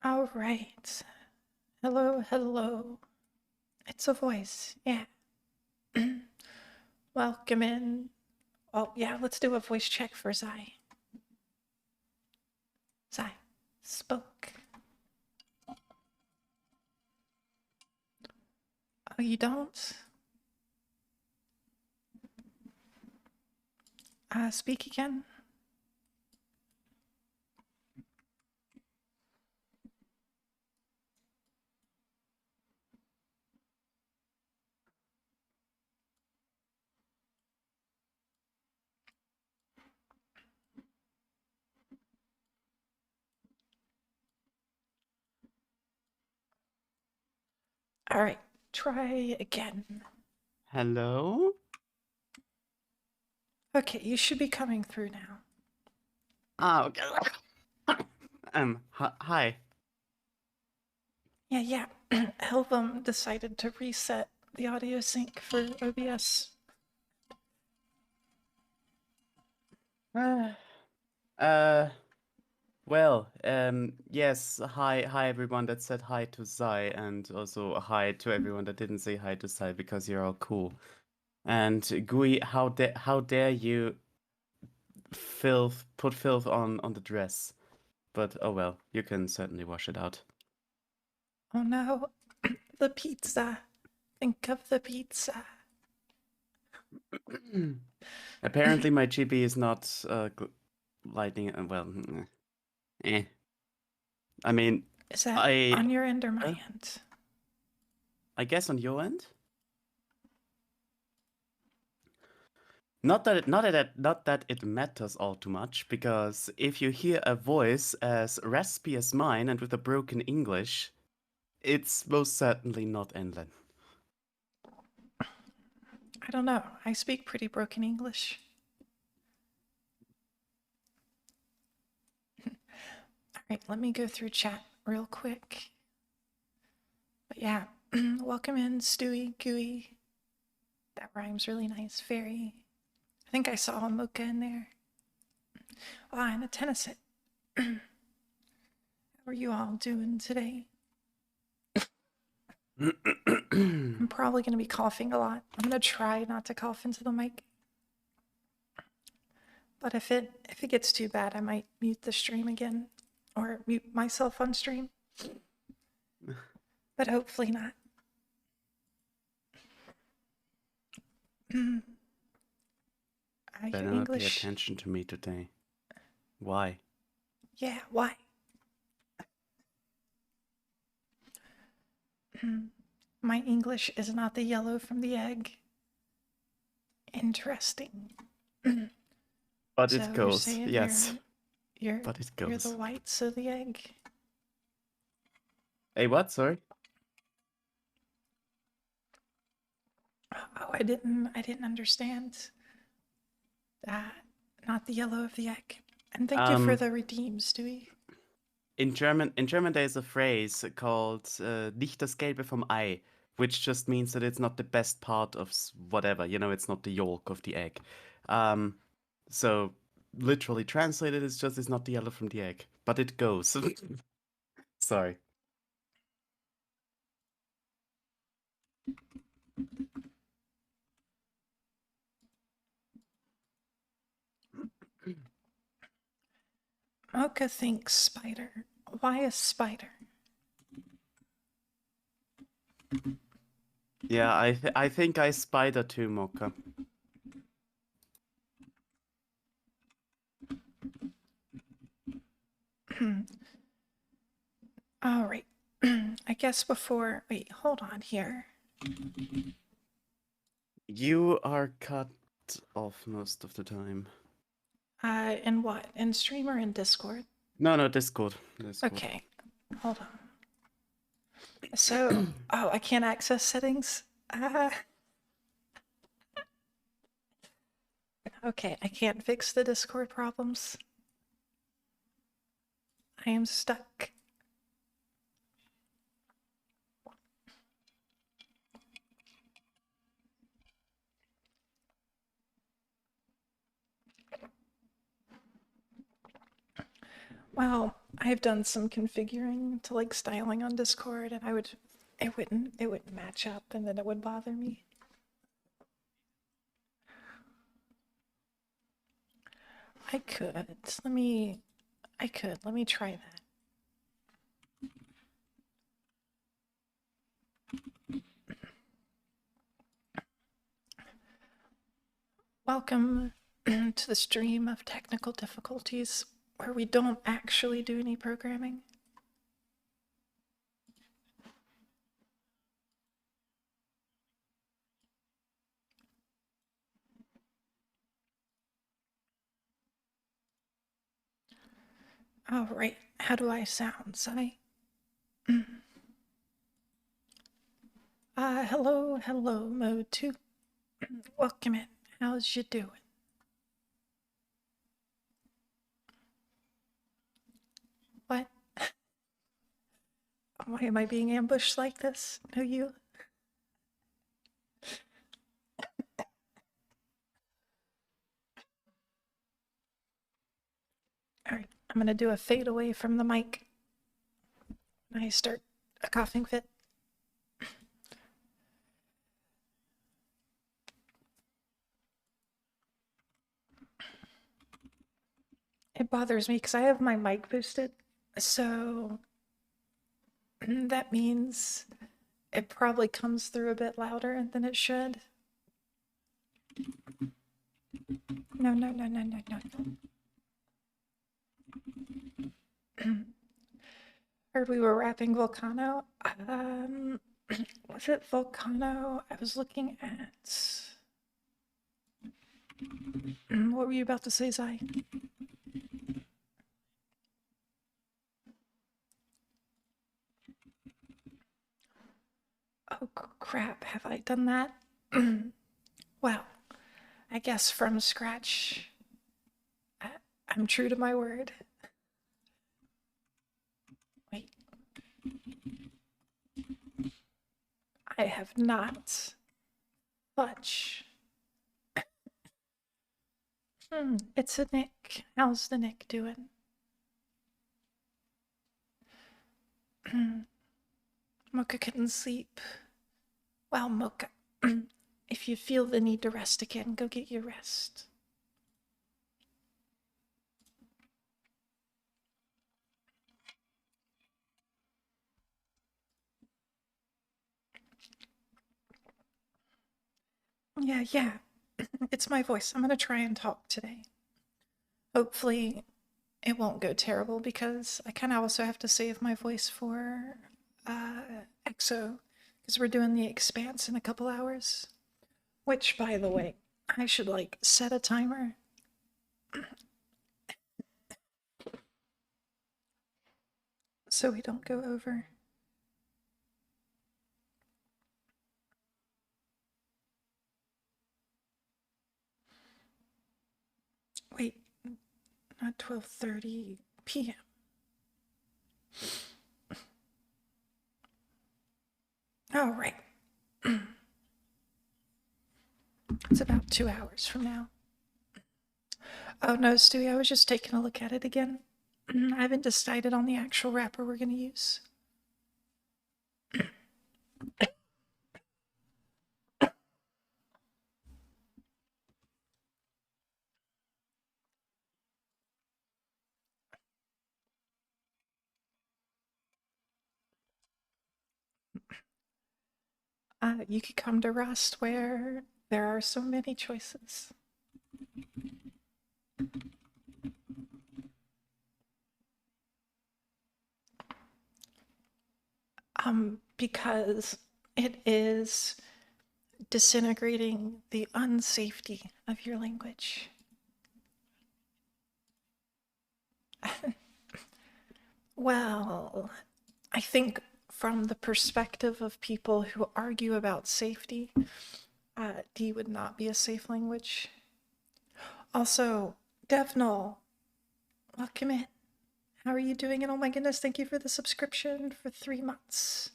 All right. Hello, hello. It's a voice. Yeah. Welcome in. Oh, yeah, let's do a voice check for Zye. Zye spoke. Oh, you don't? Speak again. All right, try again. Hello? Okay, you should be coming through now. Ah, okay. Hi. Yeah. Elvum decided to reset the audio sync for OBS. Uh, yes, hi everyone that said hi to Zai, and also hi to everyone that didn't say hi to Zai because you're all cool. And Gui, how dare you put filth on the dress. But oh well, you can certainly wash it out. Oh no, the pizza. Think of the pizza. Apparently my GB is not lightning, eh. I mean, Is that I on your end or my uh, end? I guess on your end. Not that it matters all too much, because if you hear a voice as raspy as mine and with a broken English, it's most certainly not Enlin. I don't know. I speak pretty broken English. All right, let me go through chat real quick. But yeah, welcome in, Stewie, Gooey. That rhymes really nice. Fairy. I think I saw a mocha in there. Ah, and a tennis hit. How are you all doing today? I'm probably going to be coughing a lot. I'm going to try not to cough into the mic. But if it gets too bad, I might mute the stream again or mute myself on stream. But hopefully not. Your Better not pay English. attention to me today. Why? Yeah, why? My English is not the yellow from the egg. Interesting. But So it you're goes, saying yes. you're But it you're the goes. whites of the egg? Hey, what? Sorry? Oh, I didn't understand that. Not the yellow of the egg. And thank you for the redeems, Stewie. In German there's a phrase called nicht das Gelbe vom Ei, which just means that it's not the best part of whatever, it's not the yolk of the egg. So literally translated, it's not the yellow from the egg, but it goes. Sorry. Mocha thinks spider. Why a spider? Yeah, I think I spider too, Mocha. All right. I guess before. Wait, hold on here. You are cut off most of the time. In what? In stream or in Discord? No, Discord. Okay, hold on. So, oh, I can't access settings. Okay, I can't fix the Discord problems. I am stuck. Well, I've done some configuring to like styling on Discord, and it wouldn't match up, and then it would bother me. I could. Let me try that. Welcome to the stream of technical difficulties where we don't actually do any programming. All right, how do I sound, Zye? Hello, mode 2. Welcome in. How's you doing? What? Why am I being ambushed like this? No, you? All right, I'm gonna do a fade away from the mic when I start a coughing fit. It bothers me because I have my mic boosted, so that means it probably comes through a bit louder than it should. No. Heard we were wrapping Volcano. Was it Volcano? I was looking at. What were you about to say, Zye? Oh crap, have I done that? Well, I guess from scratch, I'm true to my word. Wait. I have not much. It's a Nick. How's the Nick doing? Mocha couldn't sleep. Well, Mocha, if you feel the need to rest again, go get your rest. Yeah. It's my voice. I'm gonna try and talk today. Hopefully, it won't go terrible because I kind of also have to save my voice for EXO because we're doing the Expanse in a couple hours. Which, by the way, I should like set a timer. So we don't go over. Wait, not 12:30 p.m. All right. It's about 2 hours from now. Oh no, Stewie, I was just taking a look at it again. I haven't decided on the actual wrapper we're going to use. You could come to Rust where there are so many choices. Because it is disintegrating the unsafety of your language. Well, I think from the perspective of people who argue about safety, D would not be a safe language. Also, Devnol, welcome in. How are you doing? And oh my goodness, thank you for the subscription for 3 months.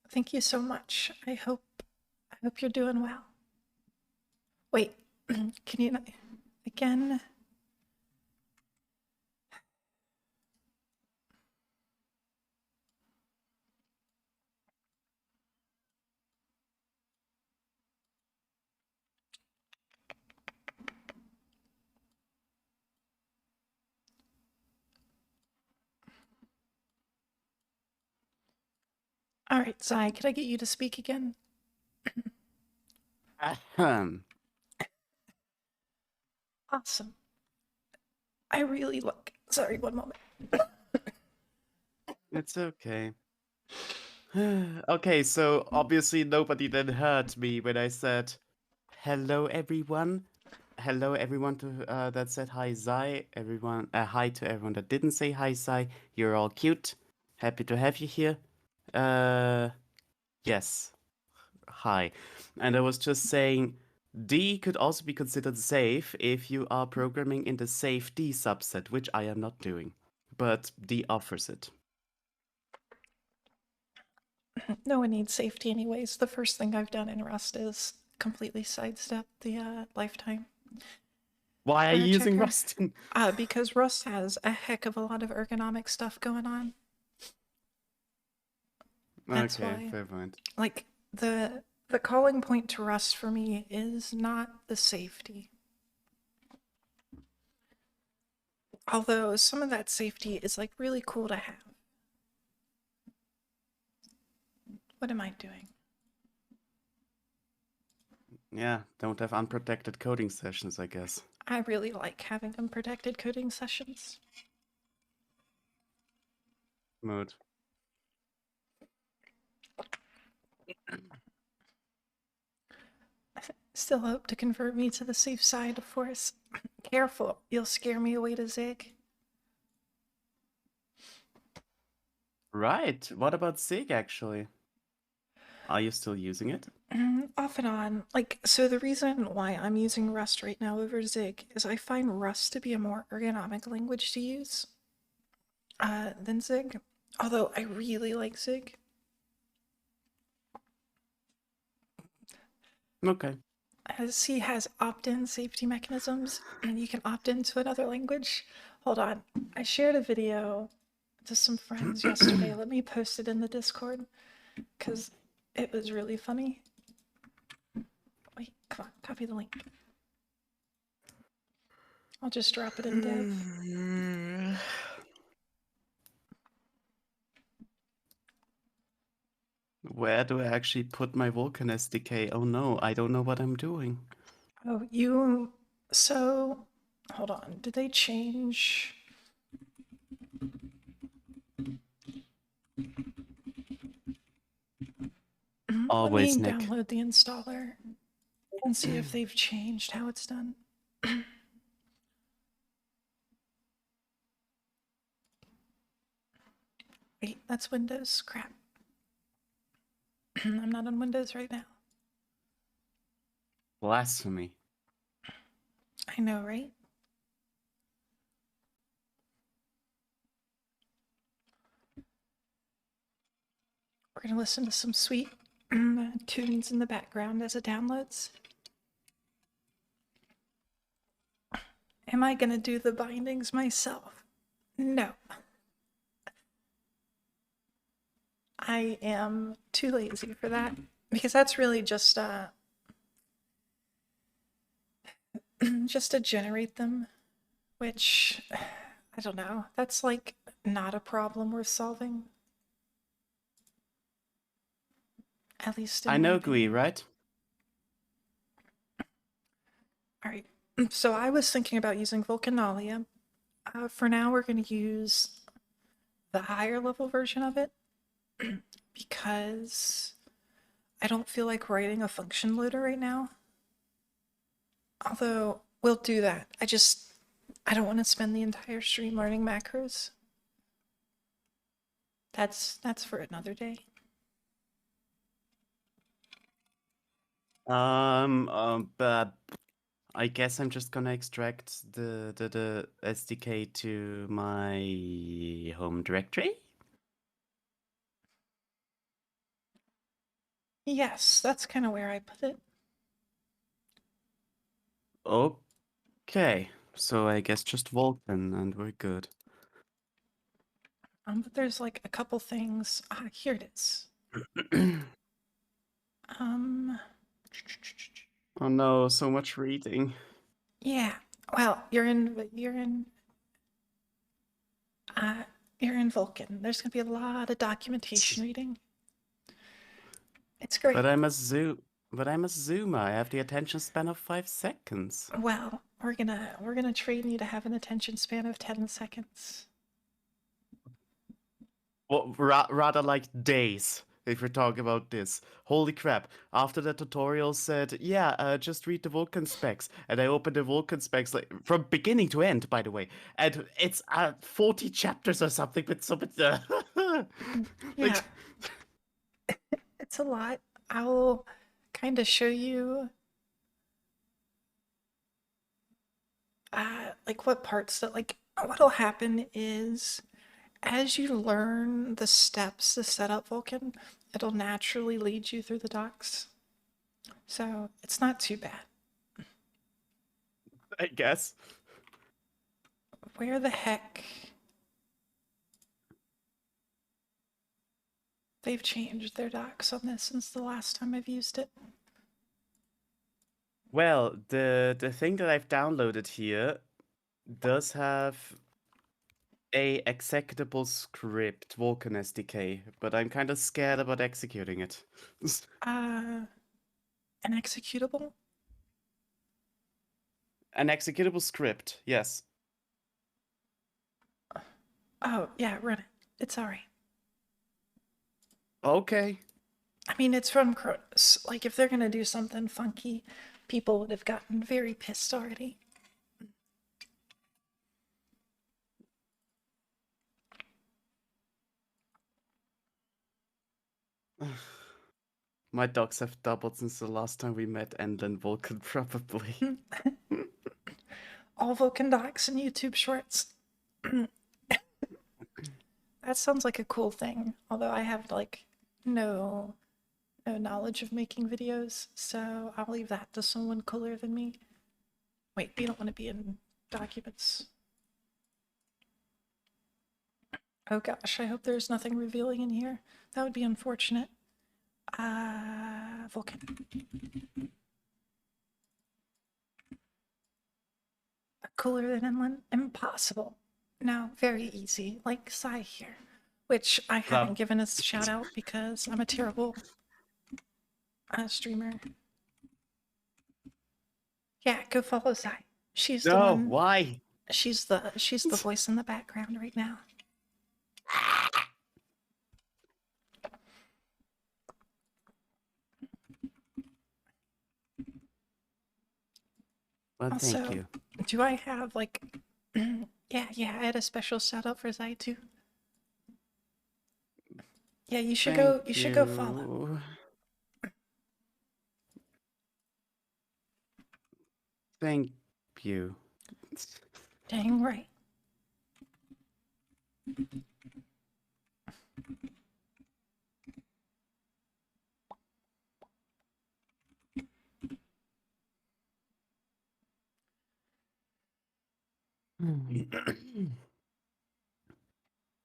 Thank you so much. I hope you're doing well. Wait, can you again? All right, Zye, could I get you to speak again? Ahem. Awesome. I really look. Sorry, one moment. It's okay. Okay, so obviously nobody then heard me when I said, "Hello, everyone." Hello, everyone that said hi, Zye. Everyone, hi to everyone that didn't say hi, Zye. You're all cute. Happy to have you here. Yes. Hi. And I was just saying, D could also be considered safe if you are programming in the safe D subset, which I am not doing. But D offers it. No one needs safety anyways. The first thing I've done in Rust is completely sidestep the lifetime Why are for you a using checker. Rust? Because Rust has a heck of a lot of ergonomic stuff going on. That's Okay, why. fair point. Like the calling point to Rust for me is not the safety. Although some of that safety is like really cool to have. What am I doing? Yeah, don't have unprotected coding sessions, I guess. I really like having unprotected coding sessions. Mood. Still hope to convert me to the safe side, of course. Careful, you'll scare me away to Zig. Right. What about Zig, actually? Are you still using it? Off and on. Like, so the reason why I'm using Rust right now over Zig is I find Rust to be a more ergonomic language to use than Zig. Although I really like Zig. Okay. As C has opt-in safety mechanisms, and you can opt into another language. Hold on. I shared a video to some friends yesterday. Let me post it in the Discord because it was really funny. Wait, come on, copy the link. I'll just drop it in dev. Where do I actually put my Vulkan SDK? Oh no, I don't know what I'm doing. Oh, so, hold on. Did they change? Let Always, me Nick. download the installer and see if they've changed how it's done. Wait, that's Windows. Crap. I'm not on Windows right now. Blasphemy. I know, right? We're going to listen to some sweet tunes in the background as it downloads. Am I going to do the bindings myself? No. I am too lazy for that because that's really just just to generate them, which I don't know. That's like not a problem worth solving. At least in I my know GUI, opinion. right? All right. So I was thinking about using Vulkanalia. For now, we're going to use the higher level version of it because I don't feel like writing a function loader right now. Although we'll do that. I don't want to spend the entire stream learning macros. That's for another day. But I guess I'm just gonna extract the SDK to my home directory. Yes, that's kind of where I put it. Okay, so I guess just Vulkan and we're good. But there's like a couple things. Here it is. Oh no, so much reading. Yeah. Well, you're in Vulkan. There's gonna be a lot of documentation reading. It's great. But I'm a zoomer. I have the attention span of 5 seconds. Well, we're gonna train you to have an attention span of 10 seconds. Well, rather like days, if we're talking about this. Holy crap. After the tutorial said, yeah, just read the Vulkan specs. And I opened the Vulkan specs like from beginning to end, by the way. And it's 40 chapters or something with some Yeah, it's a lot. I'll kind of show you like what parts that like what'll happen is as you learn the steps to set up Vulkan, it'll naturally lead you through the docs. So it's not too bad. I guess. Where the heck? They've changed their docs on this since the last time I've used it. Well, the thing that I've downloaded here does have a executable script, Vulkan SDK, but I'm kind of scared about executing it. An executable? An executable script, yes. Oh, yeah, run it. It's alright. Okay. I mean, it's from Cronus. Like, if they're gonna do something funky, people would have gotten very pissed already. My dogs have doubled since the last time we met, and then Vulkan probably. All Vulkan docs and YouTube shorts. That sounds like a cool thing. Although I have like no knowledge of making videos, so I'll leave that to someone cooler than me. Wait, we don't want to be in documents. Oh gosh, I hope there's nothing revealing in here. That would be unfortunate. Vulkan. Cooler than inland? Impossible. No, very easy. Like Zye here. Which I haven't given a shout out because I'm a terrible streamer. Yeah, go follow Zye. She's the No, one. why? She's the voice in the background right now. Well, Also, thank you. do I have like yeah, I had a special shout out for Zye too. Yeah, you should go follow. Thank you. Dang right.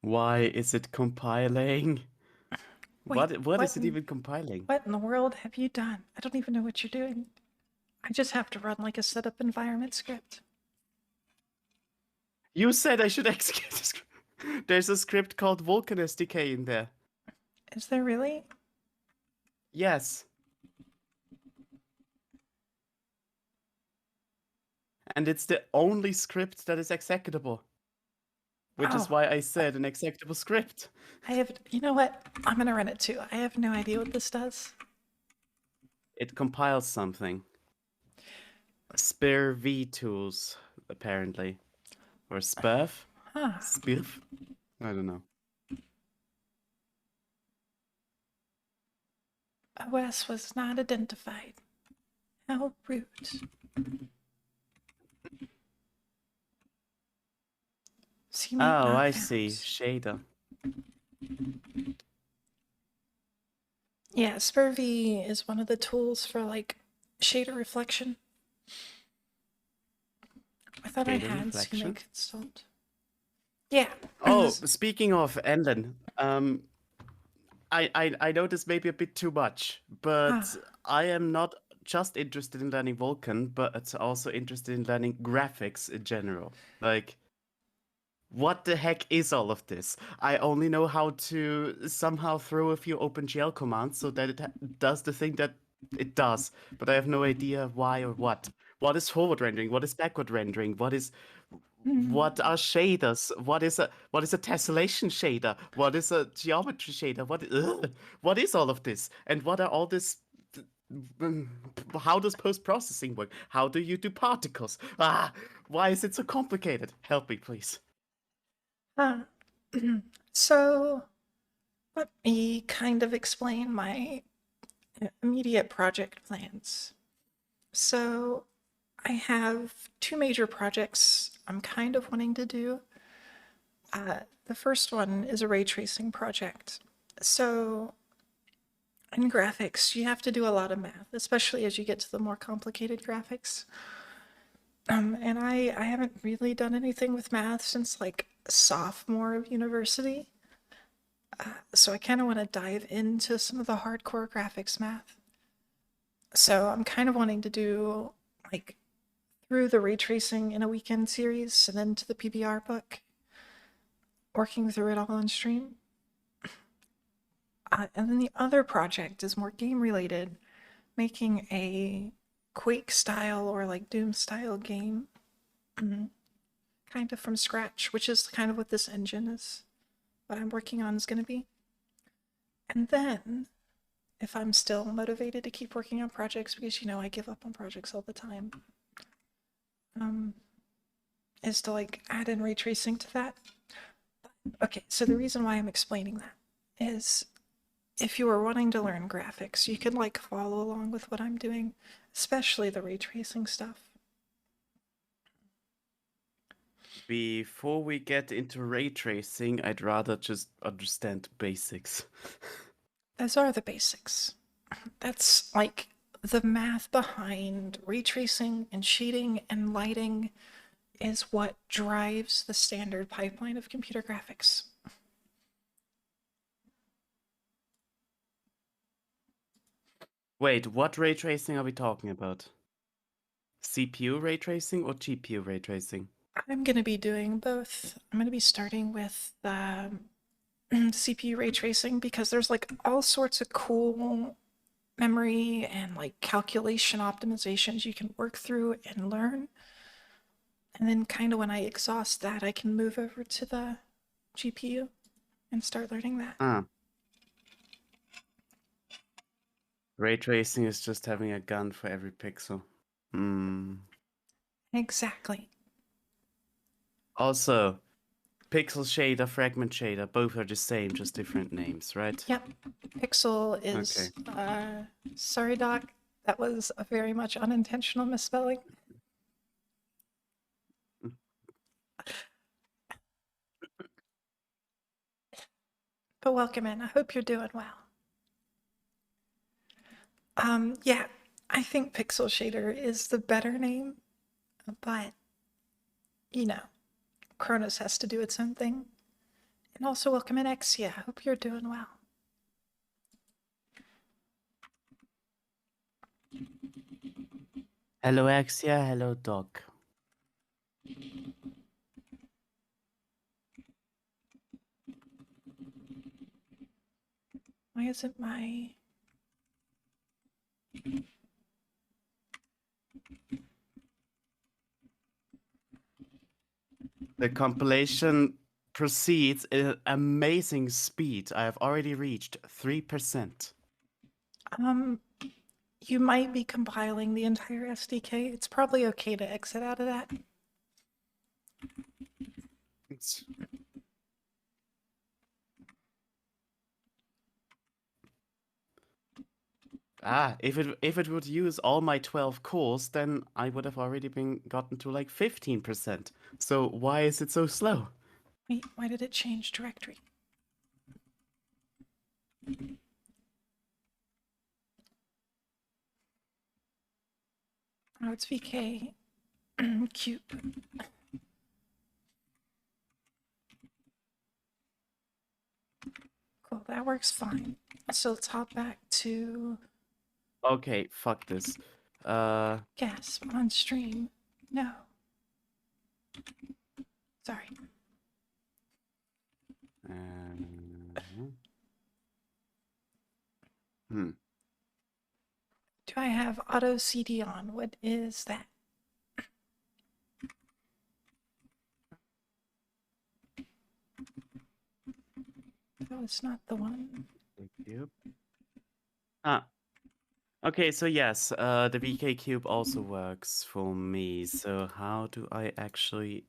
Why is it compiling? Wait, what is it even compiling? What in the world have you done? I don't even know what you're doing. I just have to run like a setup environment script. You said I should execute the script. There's a script called Vulkan SDK in there. Is there really? Yes. And it's the only script that is executable. Which is why I said an executable script. You know what? I'm gonna run it too. I have no idea what this does. It compiles something. Spare V tools, apparently. Or SPERF? SPIRF? I don't know. OS was not identified. How rude. Oh, I see. Shader. Yeah, SPIRV is one of the tools for like shader reflection. I thought I had Sumac installed. Yeah. Oh, speaking of Enden, I know this may be a bit too much, but I am not just interested in learning Vulkan, but also interested in learning graphics in general. Like, What the heck is all of this? I only know how to somehow throw a few OpenGL commands so that it does the thing that it does, but I have no idea why or what. What is forward rendering? What is backward rendering? What are shaders? What is a tessellation shader? What is a geometry shader? What is all of this? And what are all this? mm, How does post-processing work? How do you do particles? Why is it so complicated? Help me, please. Uh, so let me kind of explain my immediate project plans. So I have two major projects I'm kind of wanting to do. The first one is a ray tracing project. So in graphics, you have to do a lot of math, especially as you get to the more complicated graphics. And I haven't really done anything with math since like sophomore of university. So I kind of want to dive into some of the hardcore graphics math. So I'm kind of wanting to do like through the ray tracing in a weekend series and then to the PBR book, working through it all on stream. And then the other project is more game related, making a Quake style or like Doom style game, kind of from scratch, which is kind of what this engine is, what I'm working on is going to be. And then, if I'm still motivated to keep working on projects, because you know I give up on projects all the time, is to like add in ray tracing to that. Okay, so the reason why I'm explaining that is if you are wanting to learn graphics, you can like follow along with what I'm doing, especially the ray tracing stuff. Before we get into ray tracing, I'd rather just understand basics. Those are the basics. That's like the math behind ray tracing and shading and lighting is what drives the standard pipeline of computer graphics. Wait, what ray tracing are we talking about? CPU ray tracing or GPU ray tracing? I'm going to be doing both. I'm going to be starting with CPU ray tracing because there's like all sorts of cool memory and like calculation optimizations you can work through and learn. And then kind of when I exhaust that, I can move over to the GPU and start learning that. Ah. Ray tracing is just having a gun for every pixel. Exactly. Also, pixel shader, fragment shader, both are the same, just different names, right? Yep. Pixel is, sorry, Doc, that was a very much unintentional misspelling. But welcome in. I hope you're doing well. Yeah, I think Pixel Shader is the better name, but you know, Kronos has to do its own thing. And also welcome in Exia. Hope you're doing well. Hello Axia, hello Doc. Why isn't my... The compilation proceeds at an amazing speed. I have already reached 3%. You might be compiling the entire SDK. It's probably okay to exit out of that. If it would use all my 12 cores, then I would have already gotten to like 15%. So why is it so slow? Wait, why did it change directory? Oh, it's VK cube. Cool, that works fine. So let's hop back to Okay, fuck this. gasp on stream. No. Sorry. I have auto CD on. What is that? That was not the one. Cube. Ah. Okay, so yes, the VK cube also works for me. So how do I actually...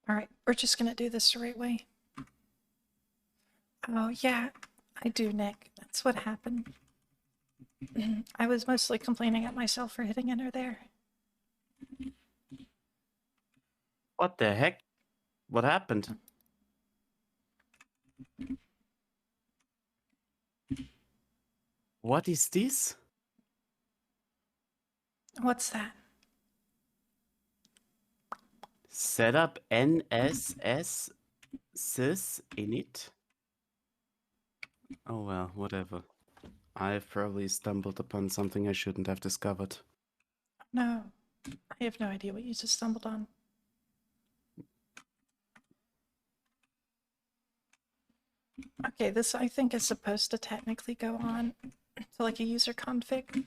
All right, we're just gonna do this the right way. Oh yeah, I do, Nick. That's what happened. I was mostly complaining at myself for hitting enter there. What the heck? What happened? What is this? What's that? Setup NSS sys init? Oh well, whatever. I've probably stumbled upon something I shouldn't have discovered. No, I have no idea what you just stumbled on. Okay, this I think is supposed to technically go on to like a user config,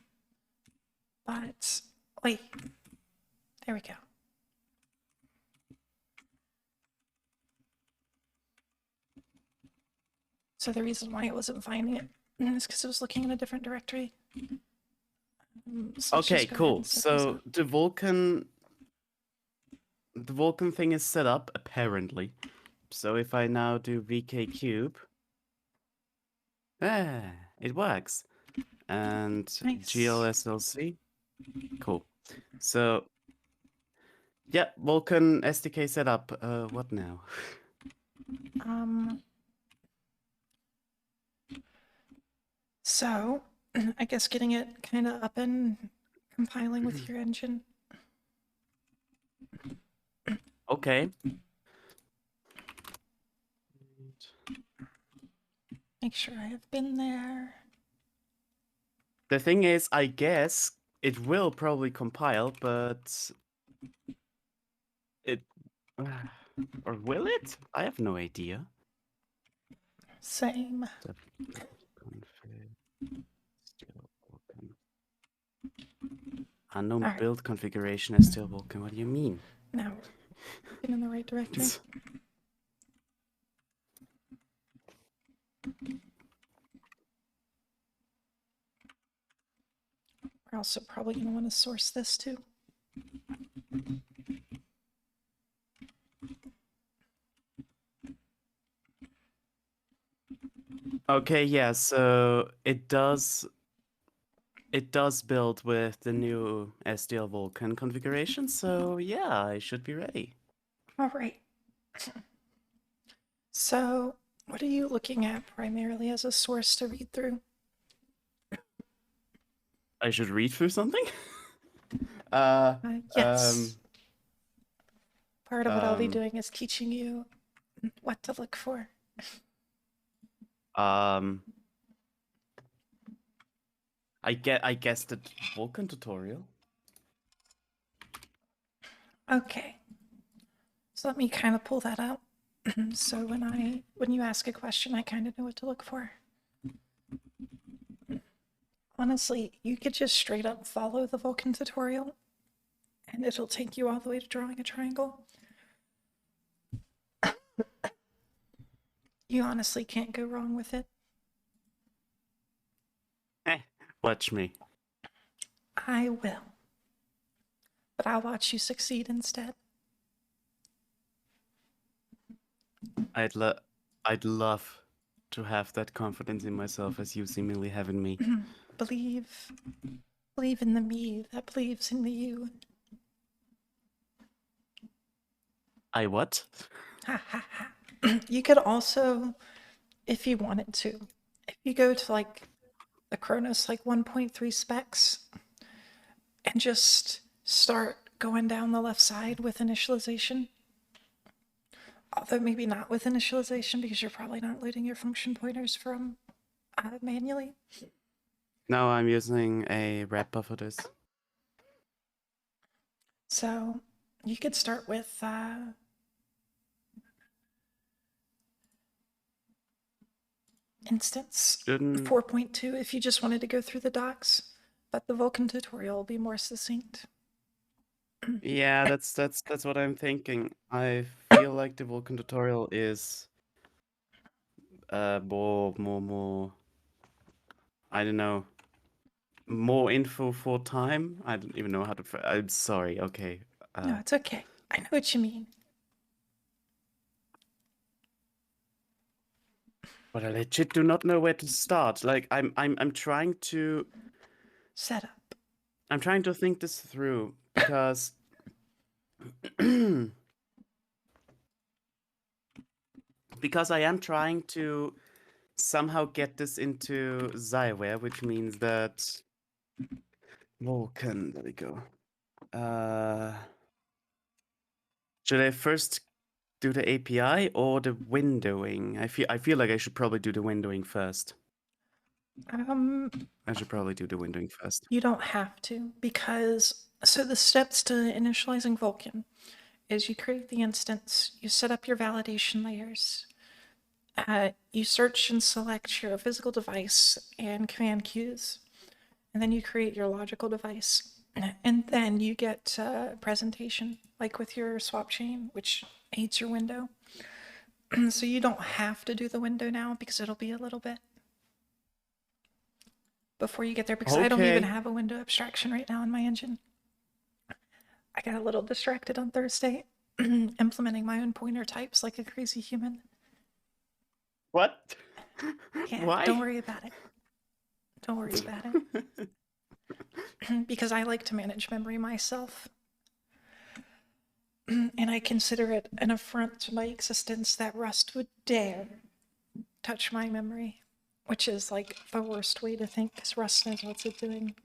but wait, there we go. So the reason why it wasn't finding it is because it was looking in a different directory. So let's Okay, just go ahead cool. and set this So up. the Vulkan thing is set up, apparently. So if I now do VK cube, it works. And Nice. GLSLC, cool. So yeah, Vulkan SDK setup. What now? So I guess getting it kind of up and compiling with your engine. Okay. Make sure I have been there. The thing is, I guess it will probably compile, but it... or will it? I have no idea. Same. Unknown Alright. build configuration is still Vulkan. What do you mean? Now we're in the right directory. We're also probably going to want to source this too. Okay, yeah, so it does build with the new SDL Vulkan configuration, so yeah, I should be ready. All right. So what are you looking at primarily as a source to read through? I should read through something? Yes. Part of what I'll be doing is teaching you what to look for. I guess the Vulkan tutorial. Okay. So let me kind of pull that out. So when you ask a question, I kind of know what to look for. Honestly, you could just straight up follow the Vulkan tutorial and it'll take you all the way to drawing a triangle. You honestly can't go wrong with it. Watch me. I will. But I'll watch you succeed instead. I'd love to have that confidence in myself as you seemingly have in me. Believe in the me that believes in the you. I what? Ha ha ha. You could also, if you wanted to, if you go to like the Kronos like 1.3 specs and just start going down the left side with initialization. Although maybe not with initialization because you're probably not loading your function pointers from manually. No, I'm using a wrapper for this. So you could start with instance Shouldn't. 4.2 if you just wanted to go through the docs, but the Vulkan tutorial will be more succinct. Yeah, that's what I'm thinking. I feel like the Vulkan tutorial is more. I don't know. More info for time. I don't even know how to. I'm sorry. Okay. No, it's okay. I know what you mean. But I legit do not know where to start. Like I'm trying to. Setup. I'm trying to think this through because because I am trying to somehow get this into Zyware, which means that Vulkan. There we go. Should I first do the API or the windowing? I feel like I should probably do the windowing first. I should probably do the windowing first. You don't have to, because so the steps to initializing Vulkan is you create the instance, you set up your validation layers, you search and select your physical device and command queues, and then you create your logical device. And then you get presentation, like with your swap chain, which aids your window. So you don't have to do the window now because it'll be a little bit before you get there, because I don't even Okay. have a window abstraction right now in my engine. I got a little distracted on Thursday implementing my own pointer types like a crazy human. What? Yeah, Why? don't worry about it. Don't worry about it. Because I like to manage memory myself. And I consider it an affront to my existence that Rust would dare touch my memory, which is like the worst way to think, because Rust knows what's it doing.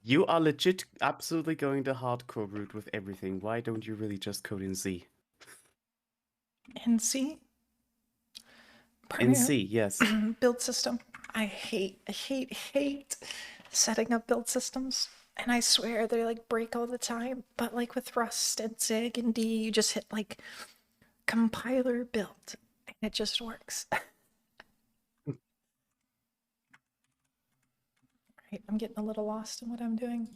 You are legit absolutely going the hardcore route with everything. Why don't you really just code in Z? And C? In C, yes. Build system. I hate setting up build systems. And I swear they like break all the time. But like with Rust and Zig and D, you just hit like compiler build and it just works. Right, I'm getting a little lost in what I'm doing.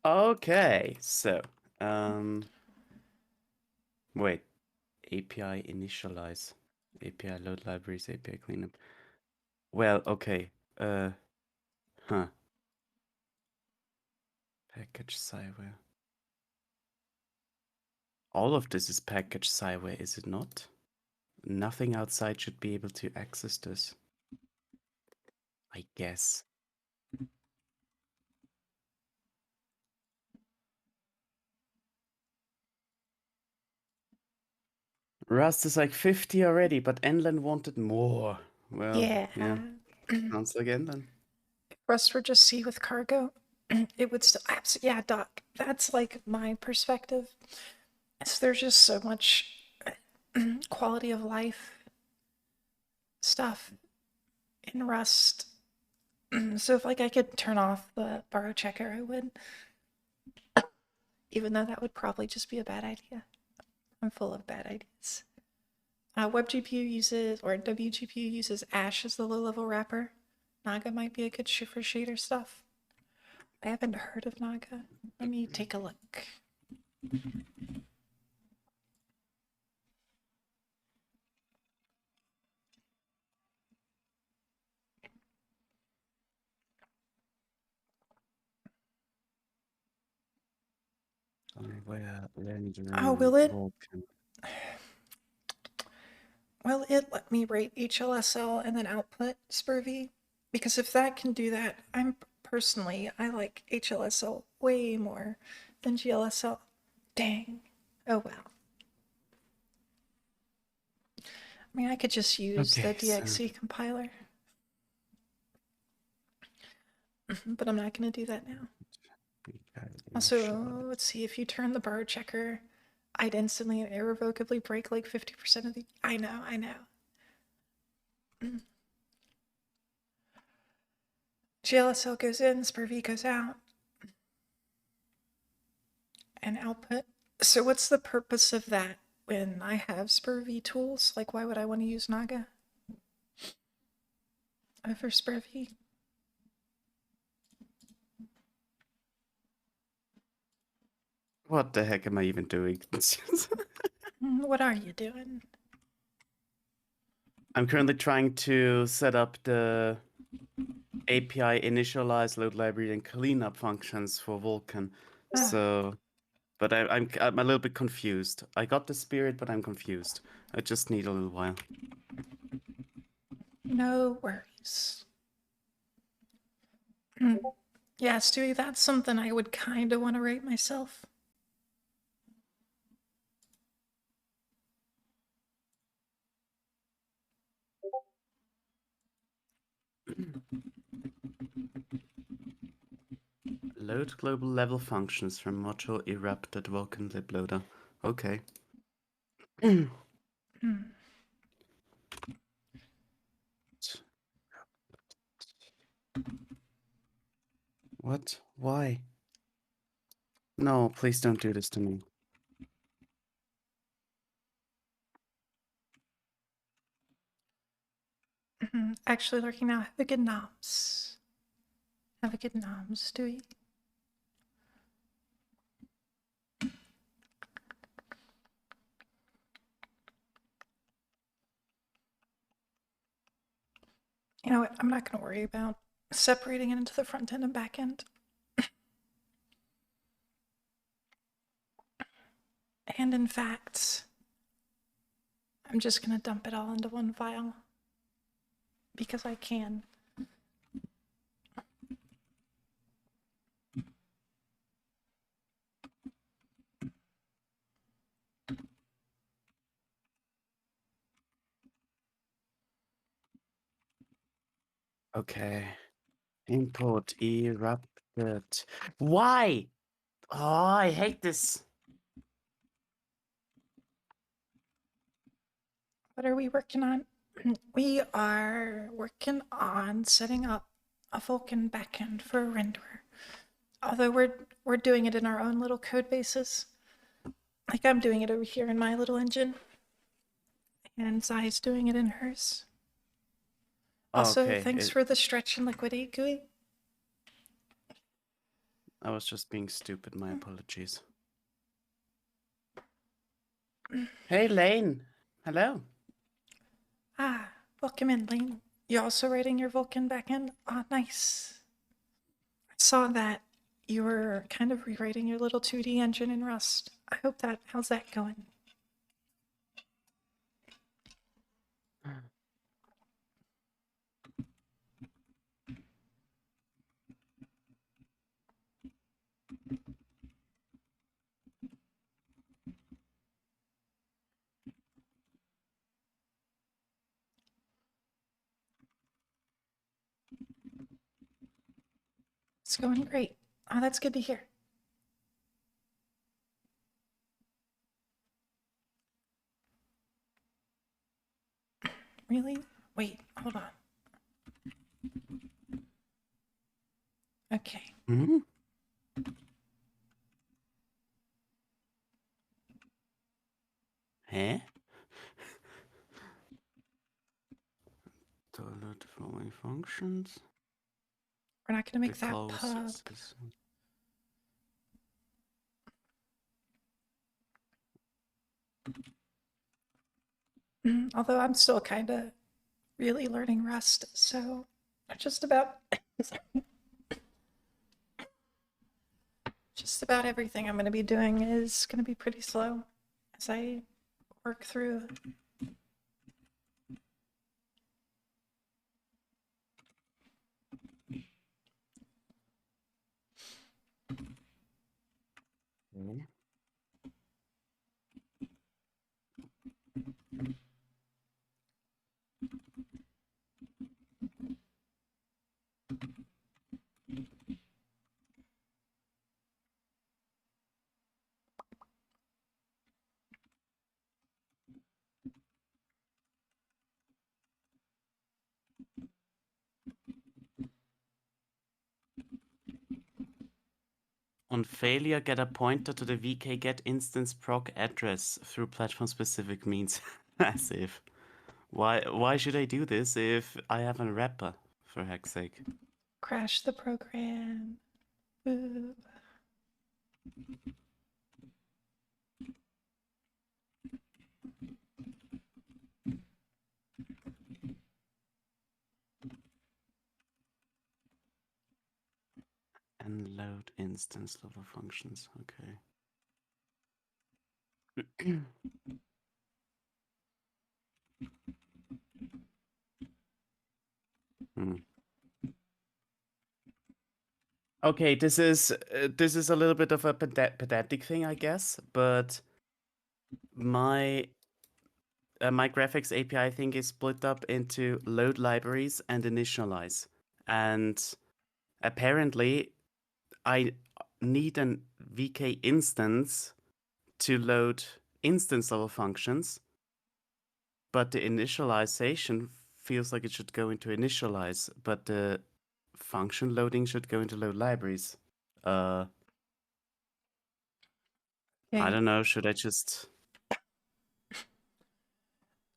Okay, so wait. API initialize. API load libraries, API cleanup. Well, okay. Huh. Package Zyware. All of this is package Zyware, is it not? Nothing outside should be able to access this. I guess. Rust is like 50 already, but Enland wanted more. Well, Yeah. Sounds like Enland. If Rust were just C with cargo, it would still, yeah, Doc, that's like my perspective. So there's just so much quality of life stuff in Rust. So if like I could turn off the borrow checker, I would. Even though that would probably just be a bad idea. I'm full of bad ideas. WebGPU uses, or WGPU uses Ash as the low-level wrapper. Naga might be a good for shader stuff. I haven't heard of Naga. Let me take a look. Oh, will it? Vulkan. Will it let me rate HLSL and then output Spurvy? Because if that can do that, I like HLSL way more than GLSL. Dang. Oh well. I mean, I could just use the DXC compiler. But I'm not going to do that now. Also, let's see, if you turn the borrow checker, I'd instantly and irrevocably break like 50% of the... I know. GLSL goes in, Spurvy goes out. And output. So what's the purpose of that? when I have SpurV tools. Like, why would I want to use Naga over SpurV? What the heck am I even doing? What are you doing? I'm currently trying to set up the API initialize, load library, and cleanup functions for Vulkan. So, but I'm a little bit confused. I got the spirit, but I'm confused. I just need a little while. No worries. Yeah, Stewie, that's something I would kind of want to rate myself. Load global level functions from module erupted Vulkan libloader. Okay. What? Why? No, please don't do this to me. Actually, lurking now. Have a good noms. Have a good noms, Stewie. You know what? I'm not going to worry about separating it into the front end and back end. And in fact, I'm just going to dump it all into one file because I can. Okay. Import erupted. Why? Oh, I hate this. What are we working on? We are working on setting up a Vulkan backend for a renderer. Although we're doing it in our own little code bases. Like I'm doing it over here in my little engine. And Zai's doing it in hers. Also, Okay, thanks for the stretch and liquidate GUI. I was just being stupid. My apologies. Hey, Lane. Hello. Ah, welcome in, Lane. You also writing your Vulkan backend? Ah, nice. I saw that you were kind of rewriting your little 2D engine in Rust. How's that going? It's going great. Oh, that's good to hear. Really? Wait, hold on. Okay. Hmm? Huh? Toilet the following functions. We're not going to make that Close pub. Although I'm still kind of really learning Rust, so just about just about everything I'm going to be doing is going to be pretty slow as I work through. Okay. On failure, get a pointer to the VK get instance proc address through platform-specific means. As if. Why should I do this if I have a wrapper, for heck's sake? Crash the program. Boo. And load instance level functions. Okay. Hmm. Okay, this is a little bit of a pedantic thing, I guess, but my my graphics API thing is split up into load libraries and initialize, and apparently I need an VK instance to load instance level functions, but the initialization feels like it should go into initialize, but the function loading should go into load libraries. I Okay. don't know, should I just...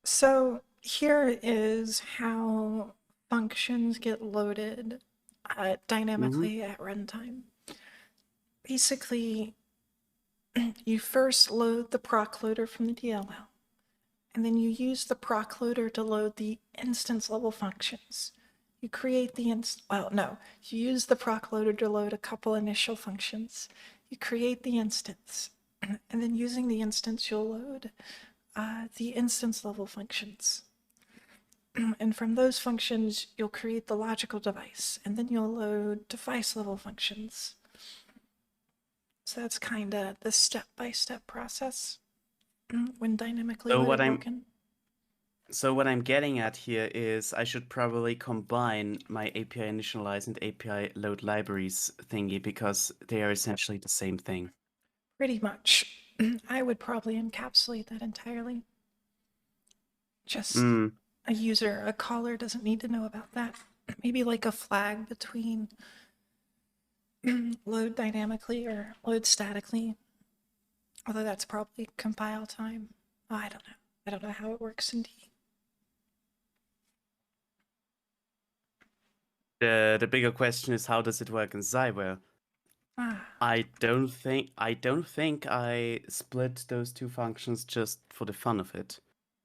So here is how functions get loaded dynamically at runtime. Basically, you first load the proc loader from the DLL, and then you use the proc loader to load the instance level functions. You create the you use the proc loader to load a couple initial functions. You create the instance, and then using the instance, you'll load the instance level functions. And from those functions, you'll create the logical device, and then you'll load device level functions. So that's kind of the step-by-step process when dynamically So loaded Vulkan. So what I'm getting at here is I should probably combine my API initialize and API load libraries thingy because they are essentially the same thing. Pretty much. I would probably encapsulate that entirely. Just a user, a caller doesn't need to know about that. Maybe like a flag between load dynamically or load statically. Although that's probably compile time. Oh, I don't know. I don't know how it works in D. The bigger question is how does it work in ZyeByte? I don't think I split those two functions just for the fun of it.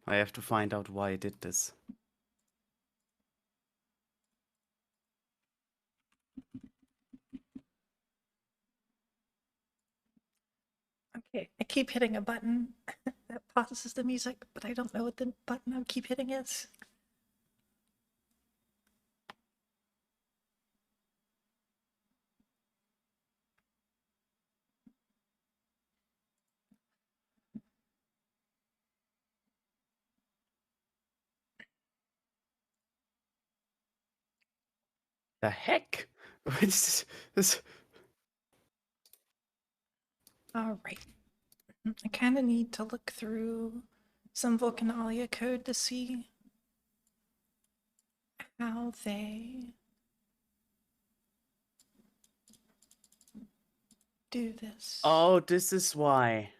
I have to find out why I did this. Okay, I keep hitting a button that pauses the music, but I don't know what the button I keep hitting is. The heck? This? All right. I kind of need to look through some Vulkanalia code to see how they do this. Oh, this is why.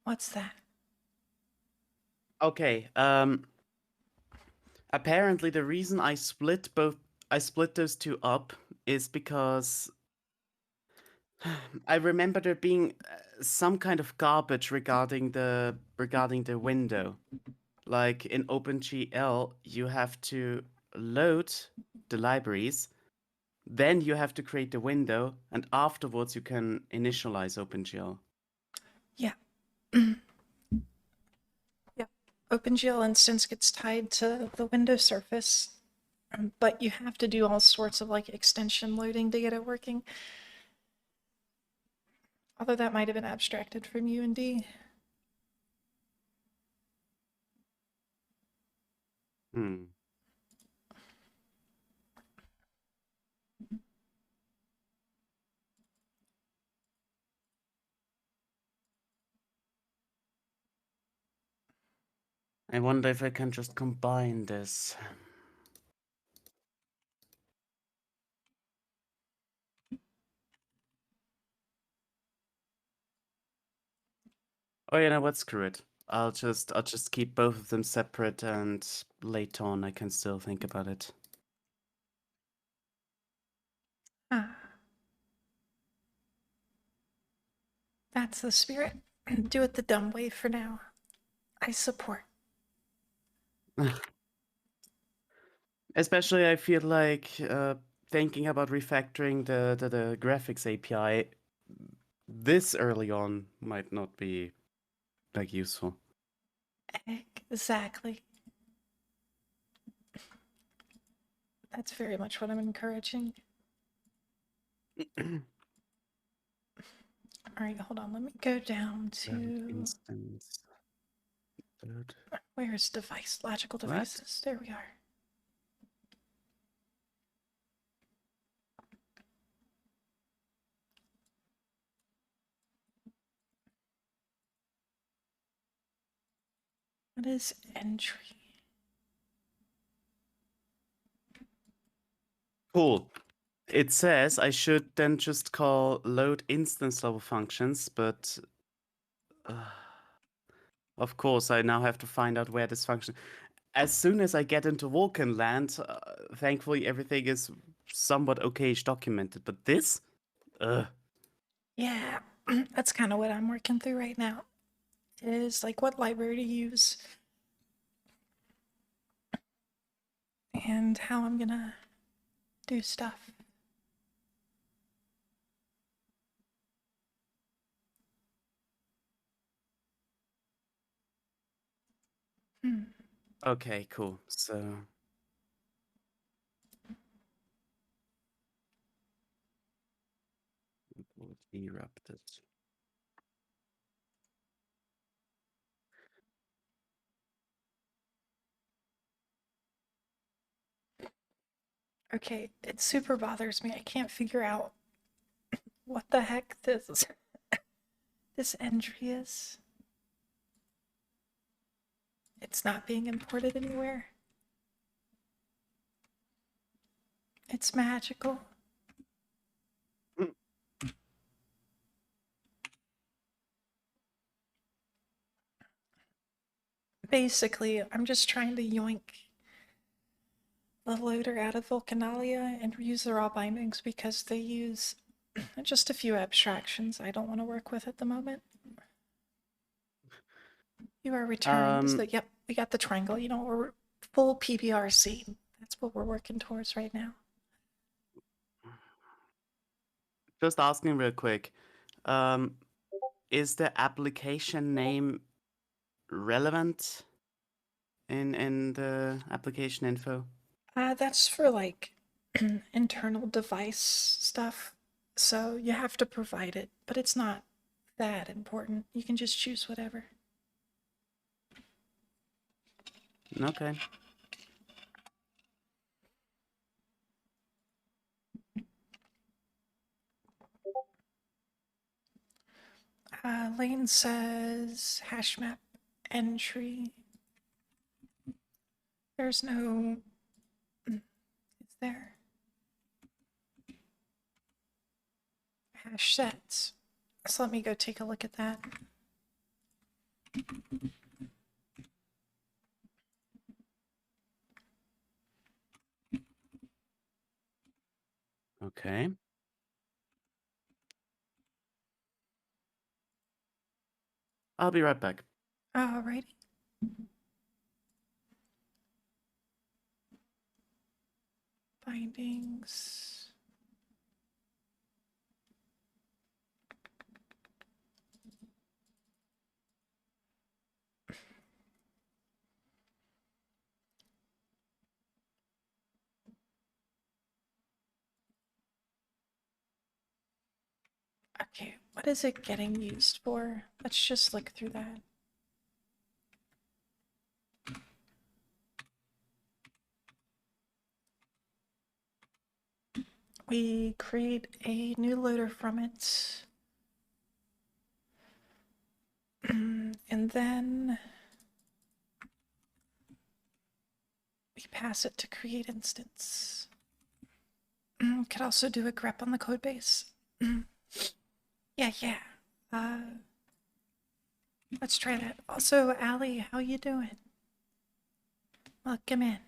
What's that? Okay, apparently the reason I split those two up is because I remember there being some kind of garbage regarding the window. Like in OpenGL, you have to load the libraries, then you have to create the window, and afterwards you can initialize OpenGL. Yeah. Yeah. OpenGL instance gets tied to the window surface, but you have to do all sorts of like extension loading to get it working. Although that might have been abstracted from UND. I wonder if I can just combine this. Oh, you know what? Screw it. I'll just keep both of them separate, and later on I can still think about it. Ah, that's the spirit. Do it the dumb way for now. I support. Especially, I feel like thinking about refactoring the graphics API this early on might not be like useful. Exactly. That's very much what I'm encouraging. All right, hold on. Let me go down Third to instance. Third. where's device, logical What? devices. There we are. What is entry? Cool. It says I should then just call load instance level functions, but of course I now have to find out where this function. As soon as I get into Vulkan land, thankfully everything is somewhat okayish documented. But this, Yeah, that's kind of what I'm working through right now. Is like what library to use and how I'm gonna do stuff. okay, cool. So erupted. Okay, it super bothers me. I can't figure out what the heck this entry is. It's not being imported anywhere. It's magical. Basically, I'm just trying to yoink the loader out of Vulcanalia and reuse the raw bindings because they use just a few abstractions I don't want to work with at the moment. You are returned. So, yep, we got the triangle. You know, we're full PBRC. That's what we're working towards right now. Just asking real quick. Is the application name relevant in the application info? That's for like internal device stuff. So you have to provide it, but it's not that important. You can just choose whatever. Okay. Lane says hash map entry. There's no. Is there? Hash sets. So let me go take a look at that. Okay. I'll be right back. Alrighty. Bindings. Okay, what is it getting used for? Let's just look through that. We create a new loader from it. And then we pass it to create instance. Could also do a grep on the code base. Yeah. Let's try that. Also, Allie, how you doing? Welcome in.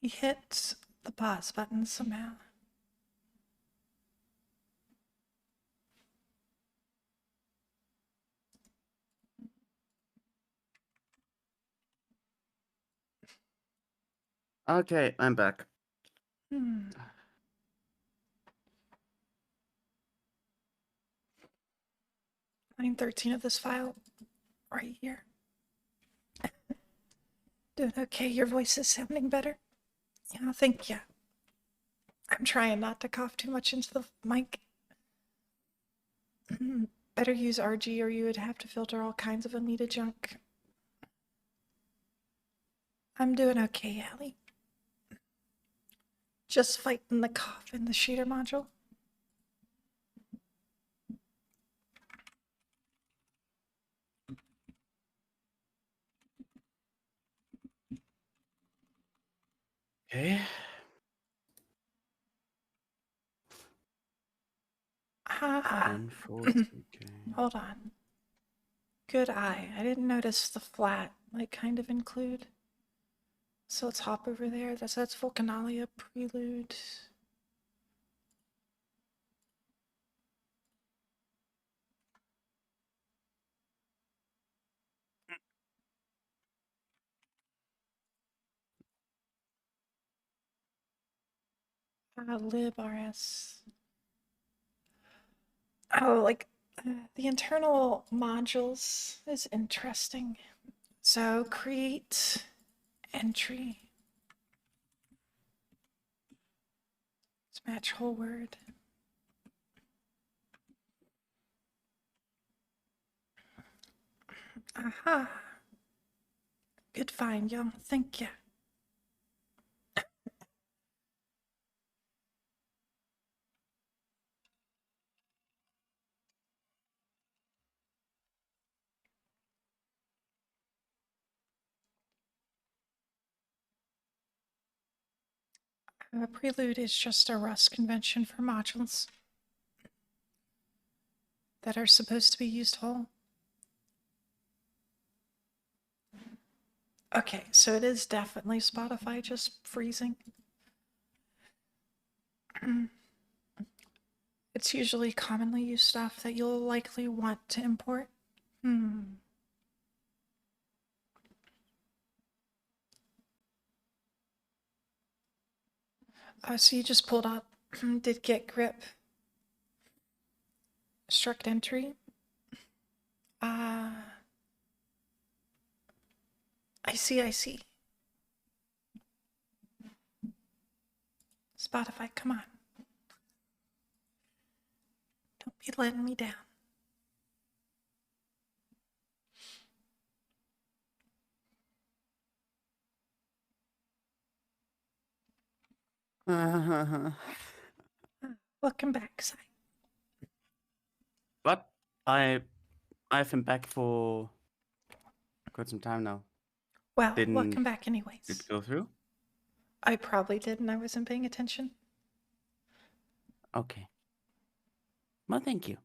He hit the pause button somehow. Okay, I'm back. Line 13 of this file, right here. Doing okay. Your voice is sounding better. Yeah, thank you. I'm trying not to cough too much into the mic. Better use RG or you would have to filter all kinds of unneeded junk. I'm doing okay, Allie. Just fighting the cough in the shader module. Okay. Ah, Enforce. Okay. hold on. Good eye. I didn't notice the flat, like, kind of include. So let's hop over there. That's Vulkanalia Prelude. librs. Oh, like the internal modules is interesting. So create entry. Let's match whole word. Aha. Good find, y'all. Thank you. Prelude is just a Rust convention for modules that are supposed to be used whole. Okay, so it is definitely Spotify just freezing. It's usually commonly used stuff that you'll likely want to import. So you just pulled up did get grip struct entry. I see. Spotify, come on. Don't be letting me down. Welcome back, Sai. But I've been back for quite some time now. Well, Didn't welcome back anyways. it go through? I probably didn't. I wasn't paying attention. Okay. Well, thank you.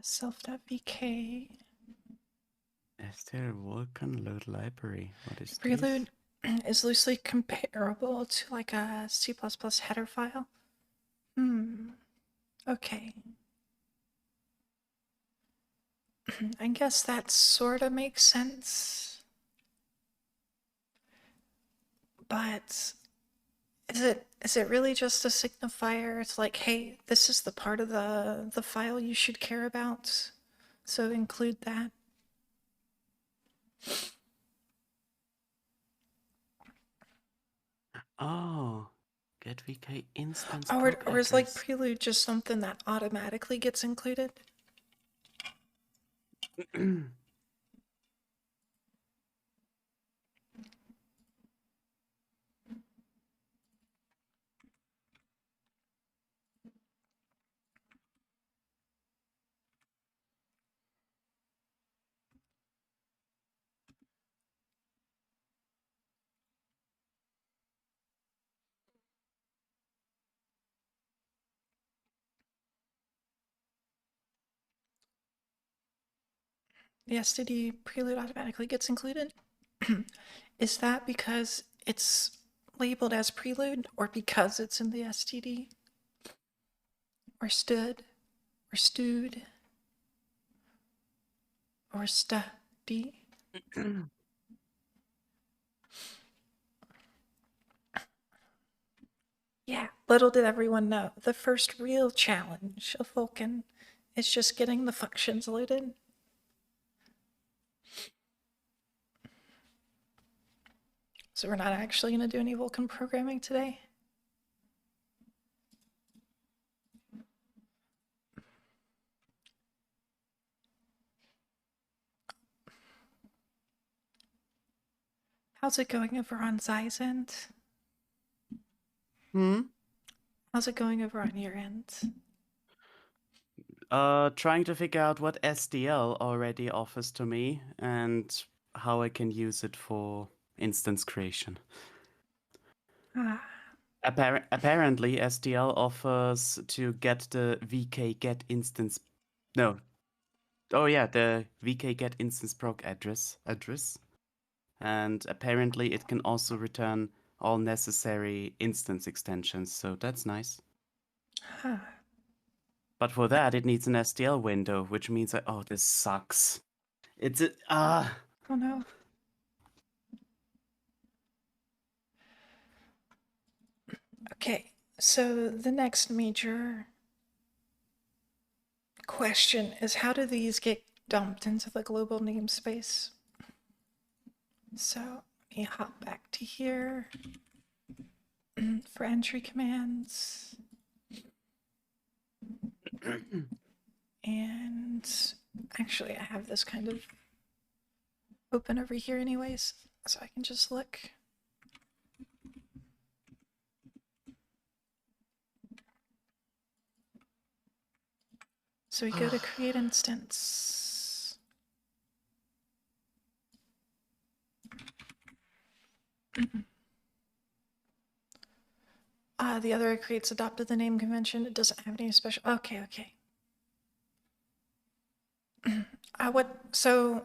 Self.vk. Is there a Vulkan load library? What is Prelude this? is loosely comparable to like a C++ header file. Okay. I guess that sort of makes sense. But is it really just a signifier? It's like, hey, this is the part of the file you should care about, so include that. Oh, get VK instance Or port is like address. Prelude just something that automatically gets included? The STD prelude automatically gets included. Is that because it's labeled as prelude or because it's in the STD? Or stood? Or stewed? Or study? Yeah, little did everyone know, the first real challenge of Vulkan is just getting the functions loaded. So we're not actually going to do any Vulkan programming today. How's it going over on Zye's end? How's it going over on your end? Trying to figure out what SDL already offers to me and how I can use it for instance creation. Ah, Apparently, SDL offers to get the VK get instance. No. Oh yeah, the VK get instance proc address. And apparently, it can also return all necessary instance extensions. So that's nice. huh. But for that, it needs an SDL window, which means that, oh, this sucks. It's a, Oh no. Okay, so the next major question is how do these get dumped into the global namespace? So let me hop back to here for entry commands. And actually, I have this kind of open over here anyways, so I can just look. So we go to create instance. The other creates adopted the name convention. It doesn't have any special. Okay. So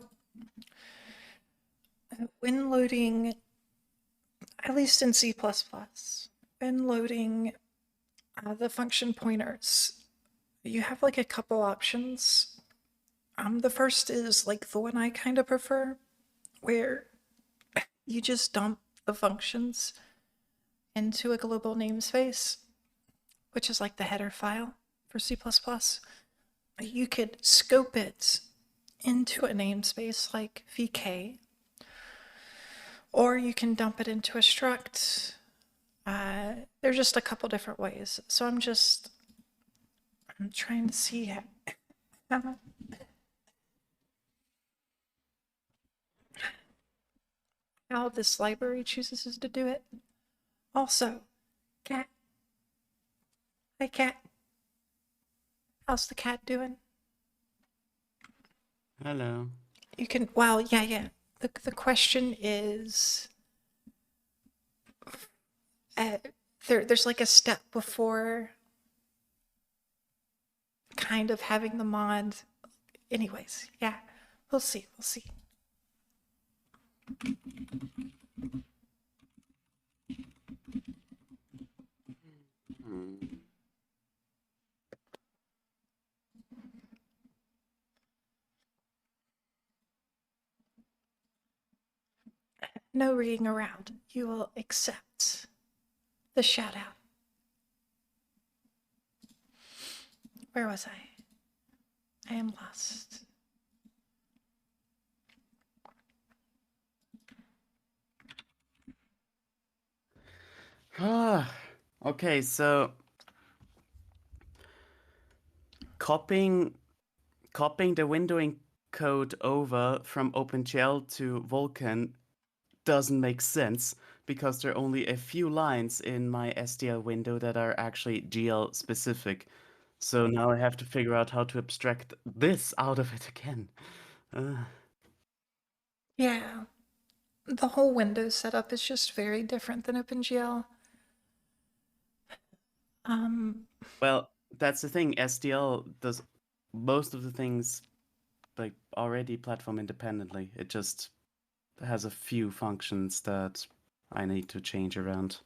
when loading, at least in C++, when loading the function pointers, you have like a couple options. The first is like the one I kind of prefer, where you just dump the functions into a global namespace, which is like the header file for C++. You could scope it into a namespace like VK, or you can dump it into a struct. There's just a couple different ways. So I'm trying to see how this library chooses to do it. Also, cat. Hi, cat. How's the cat doing? hello. You can, well, yeah. The question is, there's like a step before kind of having the mod. Anyways, yeah, we'll see. No reading around. You will accept the shout out. Where was I? I am lost. Okay, so copying the windowing code over from OpenGL to Vulkan doesn't make sense because there are only a few lines in my SDL window that are actually GL specific. So now I have to figure out how to abstract this out of it again. Yeah, the whole Windows setup is just very different than OpenGL. Well, that's the thing. SDL does most of the things like already platform independently. It just has a few functions that I need to change around.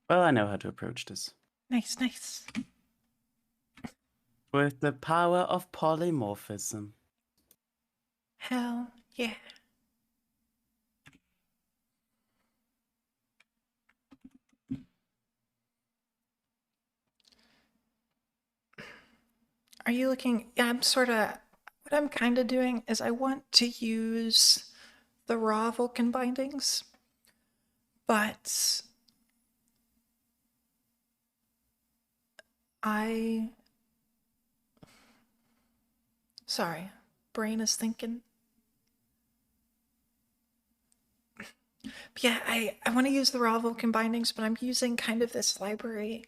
Well, I know how to approach this. Nice, nice. With the power of polymorphism. Hell yeah. Are you looking? Yeah, what I'm kind of doing is I want to use the raw Vulkan bindings, but sorry, brain is thinking. Yeah, I want to use the raw Vulkan bindings, but I'm using kind of this library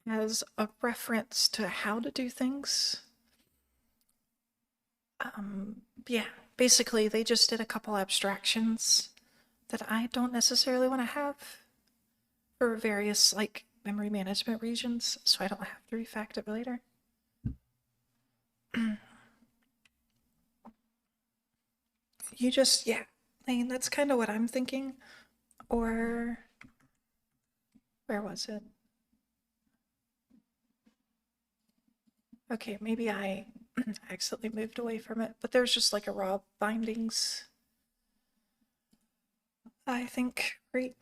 as a reference to how to do things. Yeah, basically they just did a couple abstractions that I don't necessarily want to have for various like memory management regions, so I don't have to refactor later. Yeah, I mean, that's kind of what I'm thinking. Or, where was it? Okay, maybe I accidentally moved away from it, but there's just like a raw bindings, I think, right?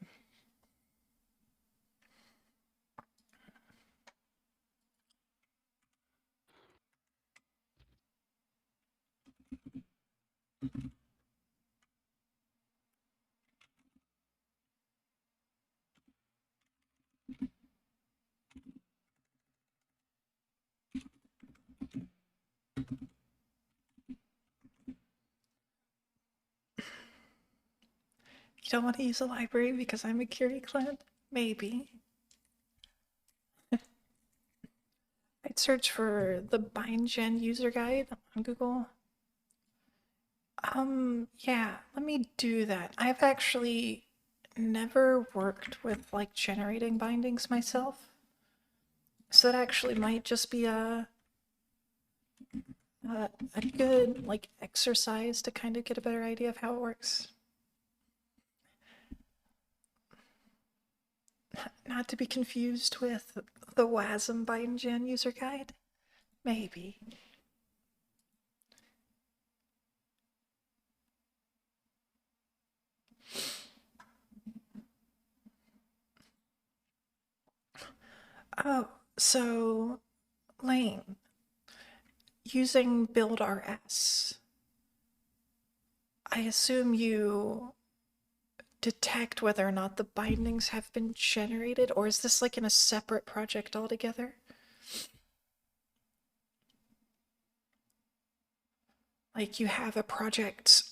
You don't want to use a library because I'm a Curie client? Maybe. I'd search for the BindGen user guide on Google. Yeah, let me do that. I've actually never worked with like generating bindings myself. So that actually might just be a good like exercise to kind of get a better idea of how it works. Not to be confused with the WASM BindGen user guide. Maybe. Oh, so Lane, using build.rs, I assume you detect whether or not the bindings have been generated, or is this like in a separate project altogether? Like you have a project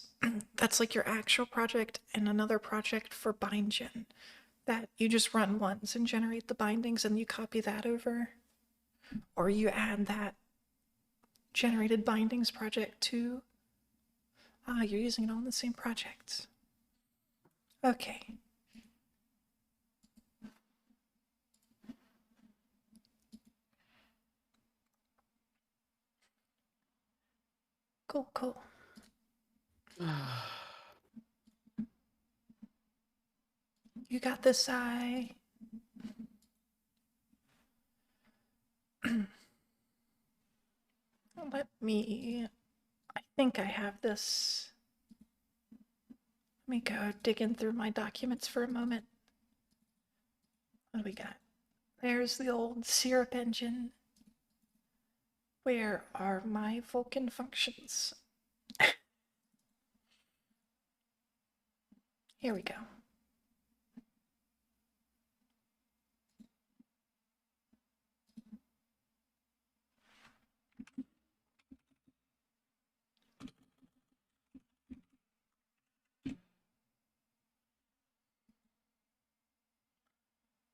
that's like your actual project and another project for BindGen that you just run once and generate the bindings and you copy that over, or you add that generated bindings project to, you're using it all in the same project. Okay. Cool, cool. You got this, I. I think I have this. Let me go digging through my documents for a moment. What do we got? There's the old syrup engine. Where are my Vulkan functions? Here we go.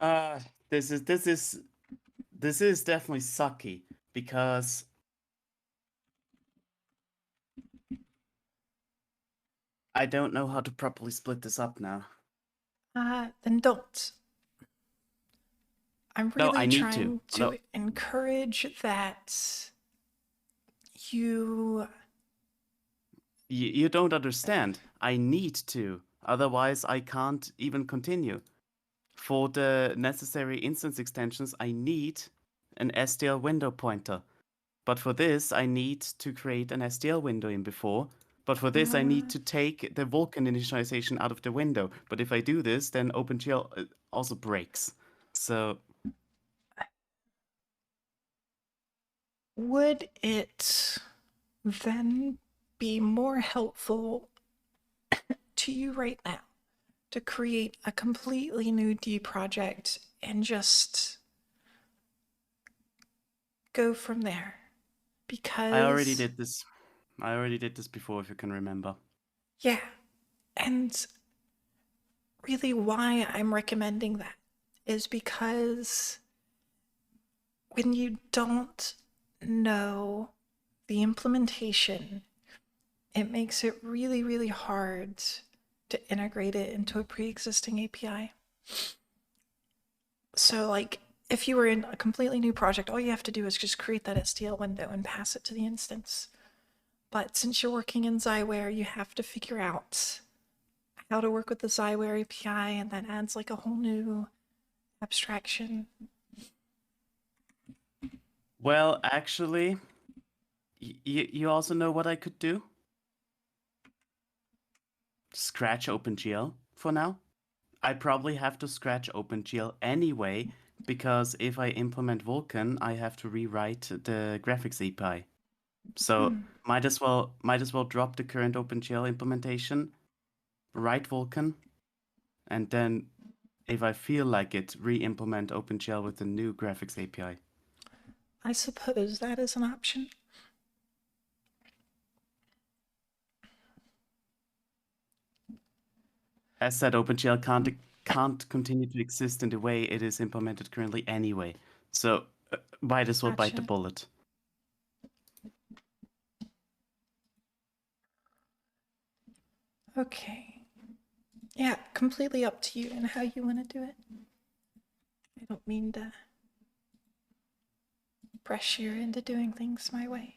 Uh, this is definitely sucky because I don't know how to properly split this up now. Then don't. I'm No, I really need to. trying No, to encourage that you. you don't understand. I need to. Otherwise, I can't even continue. For the necessary instance extensions, I need an STL window pointer. But for this, I need to create an STL window in before. But for this, I need to take the Vulkan initialization out of the window. But if I do this, then OpenGL also breaks. So Would it then be more helpful to you right now to create a completely new D project and just go from there? I already Because, did this. I already did this before, if you can remember. yeah, and really why I'm recommending that is because when you don't know the implementation, it makes it really, really hard to integrate it into a pre existing API. So, like, if you were in a completely new project, all you have to do is just create that STL window and pass it to the instance. But since you're working in ZyeWare, you have to figure out how to work with the ZyeWare API, and that adds like a whole new abstraction. Well, actually, you also know what I could do? Scratch OpenGL for now. I probably have to scratch OpenGL anyway, because if I implement Vulkan, I have to rewrite the graphics API. So might as well drop the current OpenGL implementation, write Vulkan, and then if I feel like it, re-implement OpenGL with the new graphics API. I suppose that is an option. As said, OpenGL can't continue to exist in the way it is implemented currently anyway. So might as well bite the Gotcha. bullet. Okay. Yeah, completely up to you and how you want to do it. I don't mean to pressure you into doing things my way.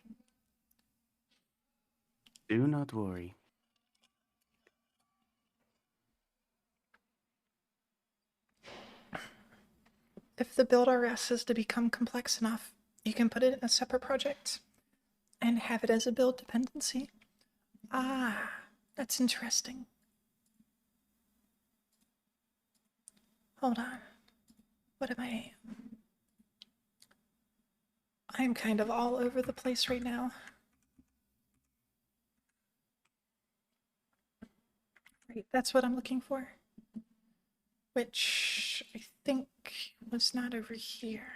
Do not worry. If the build RS is to become complex enough, you can put it in a separate project and have it as a build dependency. Ah, that's interesting. Hold on. What am I? I'm kind of all over the place right now. Right, that's what I'm looking for. Which I think was not over here.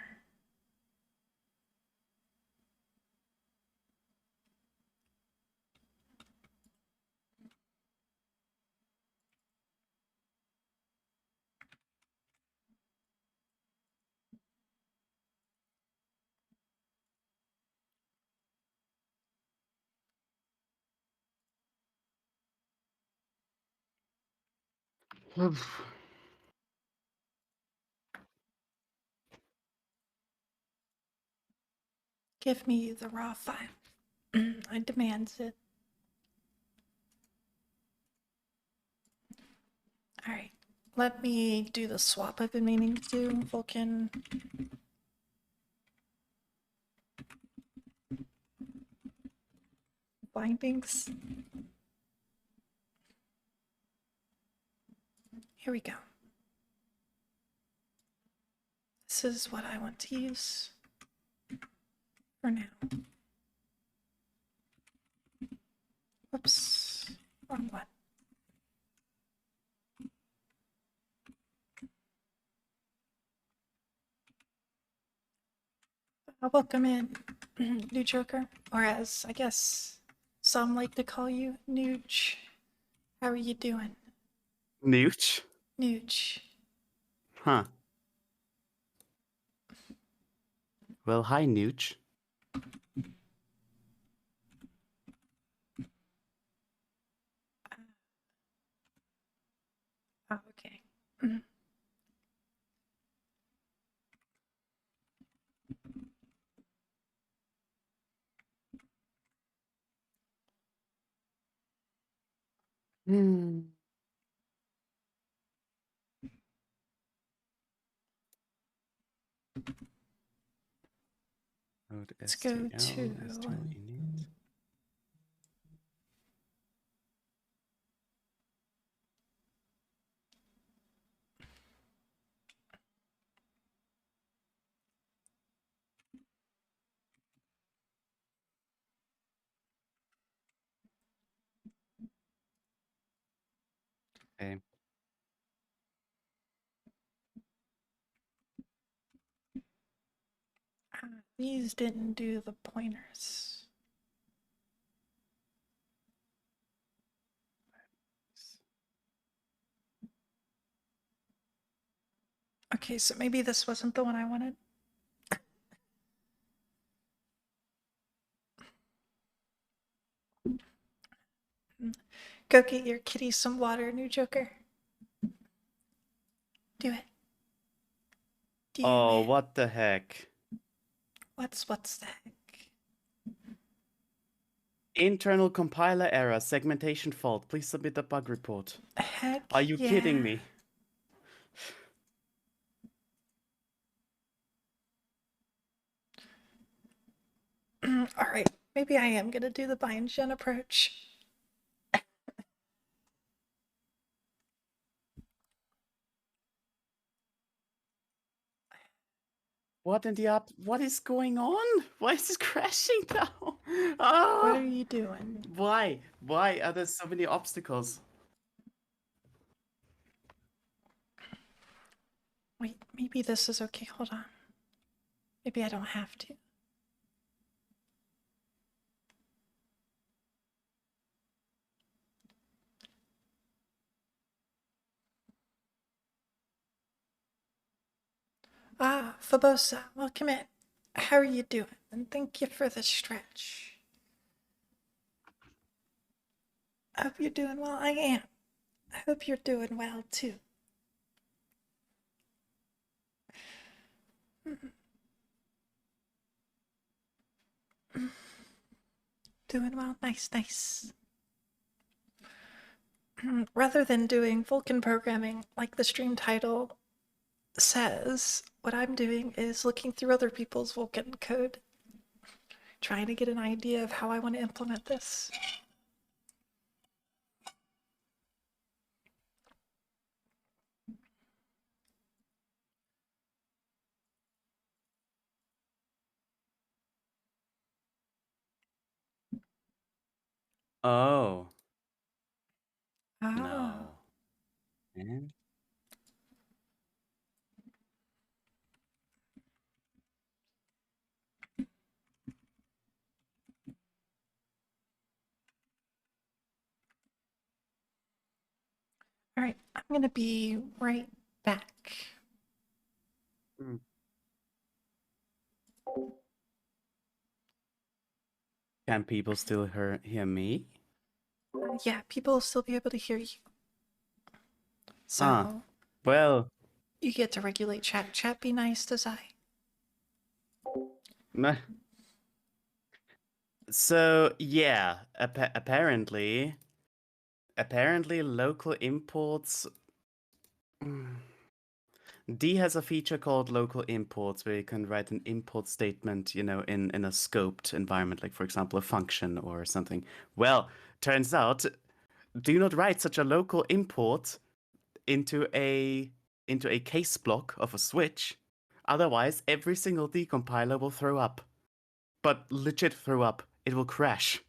Give me the raw file. I demand it. All right. Let me do the swap I've been meaning to do. Vulkan. Bindings. Here we go. This is what I want to use for now. Whoops. Wrong one. Welcome in, new Joker, or as I guess some like to call you, Nooch. How are you doing? Nooch? Nooch. Huh. Well, hi, Nooch. Oh, okay. Mm. Hmm. Node Let's go to STL init. Okay. these didn't do the pointers. Okay, so maybe this wasn't the one I wanted. Go get your kitty some water, new Joker. Do it. Do Oh, it. what the heck? What's the heck? Internal compiler error, segmentation fault. Please submit a bug report. Heck Are you yeah. kidding me? All right, maybe I am gonna do the bind gen approach. What in the up? What is going on? Why is this crashing now? What Ah! are you doing? Why? Why are there so many obstacles? Wait, maybe this is okay. Hold on. Maybe I don't have to. Ah, Fabosa, welcome in. How are you doing? And thank you for the stretch. I hope you're doing well. I am. I hope you're doing well too. Doing well. Nice, nice. Rather than doing Vulkan programming like the stream title says, what I'm doing is looking through other people's Vulkan code, trying to get an idea of how I want to implement this. Oh. Ah. No. Man. All right, I'm going to be right back. Hmm. Can people still hear me? Yeah, people will still be able to hear you. So, Ah. Well, you get to regulate chat. Chat be nice to Zye. meh. So yeah, apparently local imports. D has a feature called local imports where you can write an import statement, in a scoped environment, like for example a function or something. Well, turns out, do not write such a local import into a case block of a switch. Otherwise, every single decompiler will throw up. But legit throw up. It will crash.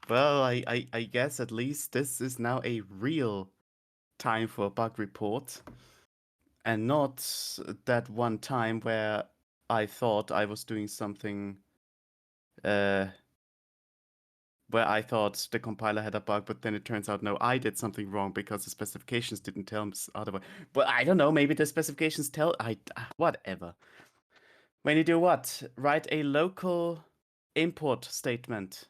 Well, I guess at least this is now a real time for a bug report. And not that one time where I thought I was doing something where I thought the compiler had a bug, but then it turns out no, I did something wrong because the specifications didn't tell me otherwise. But I don't know, maybe the specifications tell whatever. When you do what? Write a local import statement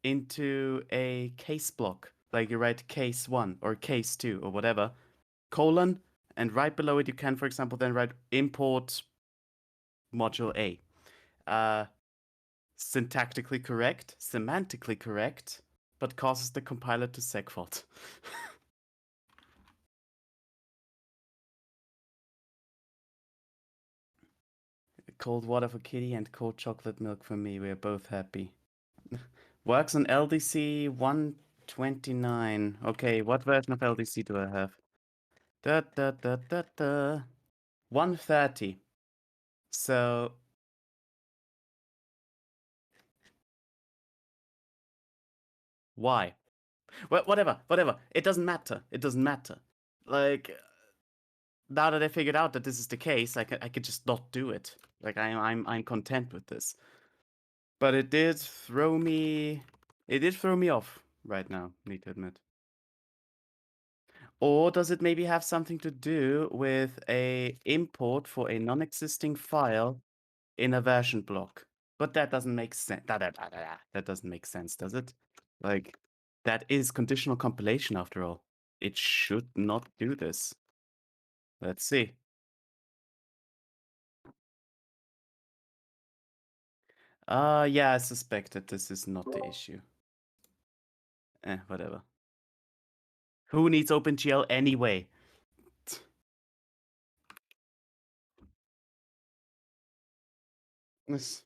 into a case block. Like you write case 1 or case 2 or whatever, colon, and right below it you can, for example, then write import module A. Syntactically correct, semantically correct, but causes the compiler to segfault. Cold water for Kitty and cold chocolate milk for me. We are both happy. Works on LDC 129. Okay, what version of LDC do I have? 130. So why? Well, whatever. It doesn't matter. Like now that I figured out that this is the case, I could just not do it. Like I'm content with this. But it did throw me off right now, need to admit. Or does it maybe have something to do with a import for a non-existing file in a version block? But that doesn't make sense. That doesn't make sense, does it? Like, that is conditional compilation after all. It should not do this. Let's see. Yeah, I suspect that this is not the issue. Whatever. Who needs OpenGL anyway? This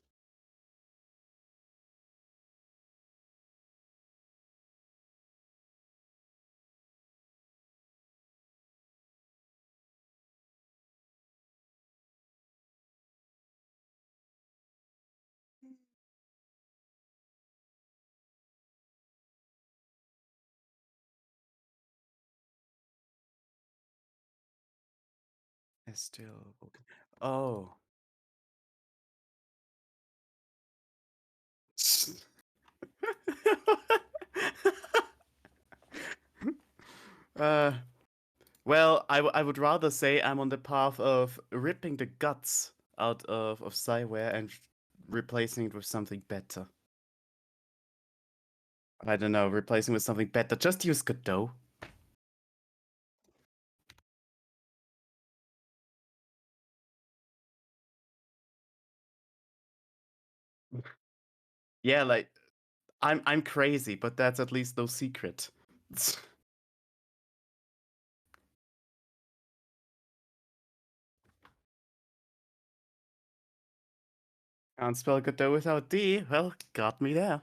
is still okay. Oh. uh, well, I would rather say I'm on the path of ripping the guts out of Zyware and replacing it with something better. I don't know, replacing with something better. Just use Godot. Yeah, like I'm crazy, but that's at least no secret. Can't spell Godot without D. Well, got me there.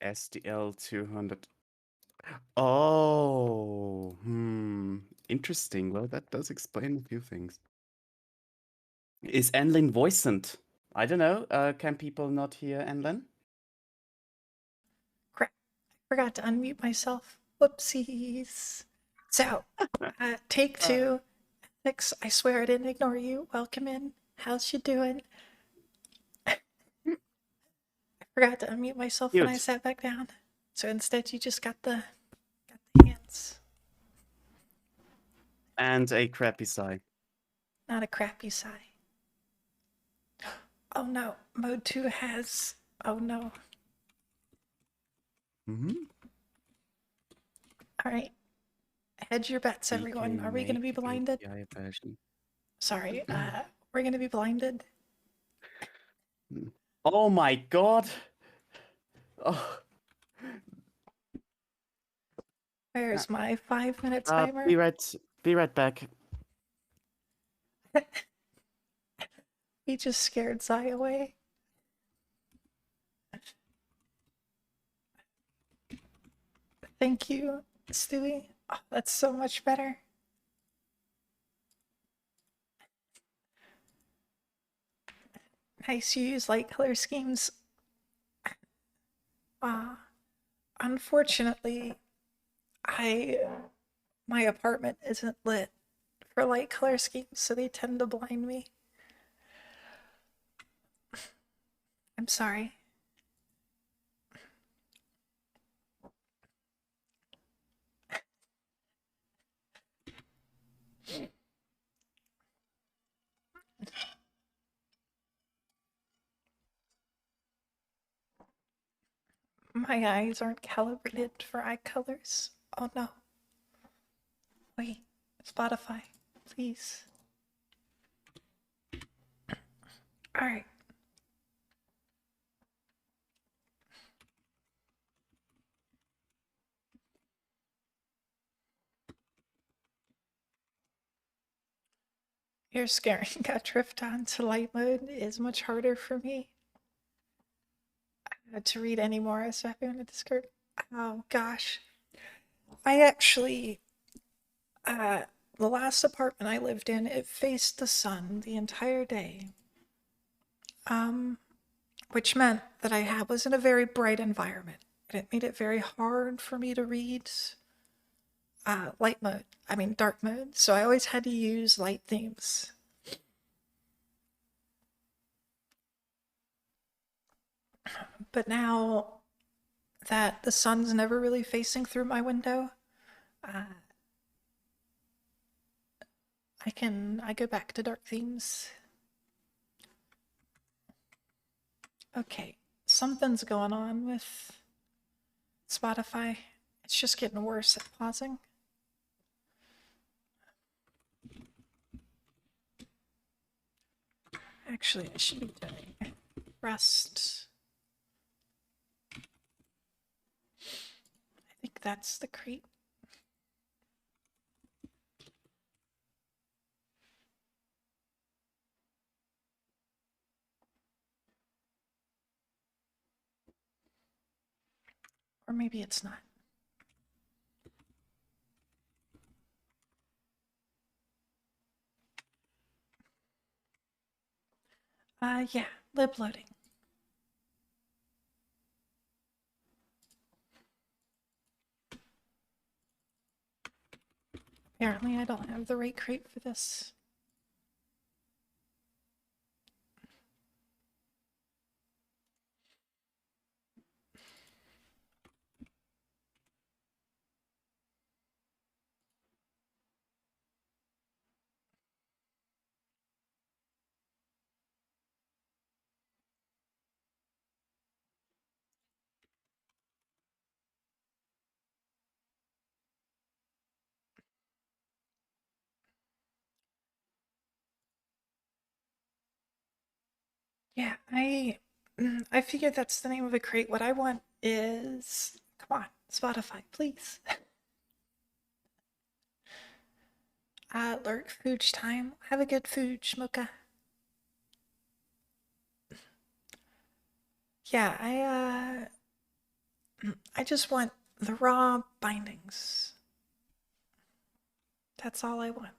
SDL 200. Oh, interesting. Well, that does explain a few things. Is Enlin voicent? I don't know. Can people not hear Enlin? Crap. I forgot to unmute myself. Whoopsies. So, take two. Alex, I swear I didn't ignore you. Welcome in. How's you doing? I forgot to unmute myself when I Cute. sat back down. So instead, you just got the hands. And a crappy sigh. Not a crappy sigh. Oh no, mode 2 has. Oh no. All right. Hedge your bets, everyone. Are we going to be blinded? Version. Sorry, we're going to be blinded. Oh my god. Oh. Where's my 5-minute timer? Be right back. He just scared Zai away. Thank you, Stewie. Oh, that's so much better. Nice, you use light color schemes. Unfortunately, my apartment isn't lit for light color schemes, so they tend to blind me. I'm sorry. My eyes aren't calibrated for eye colors. Oh no. Wait, Spotify, please. All right. You're scaring a drift on to light mode is much harder for me to read anymore as I've been in the Discord. Oh gosh. I actually, uh, the last apartment I lived in, it faced the sun the entire day. Which meant that I was in a very bright environment. And it made it very hard for me to read dark mode. So I always had to use light themes. But now that the sun's never really facing through my window, I go back to dark themes. Okay, something's going on with Spotify. It's just getting worse at pausing. Actually, I should be doing rest. I think that's the crate. Or maybe it's not. Yeah, lib loading. Apparently I don't have the right crate for this. Yeah, I figured that's the name of a crate. What I want is, come on, Spotify, please. Lurk fooge time. Have a good fooge, Mocha. Yeah, I just want the raw bindings. That's all I want.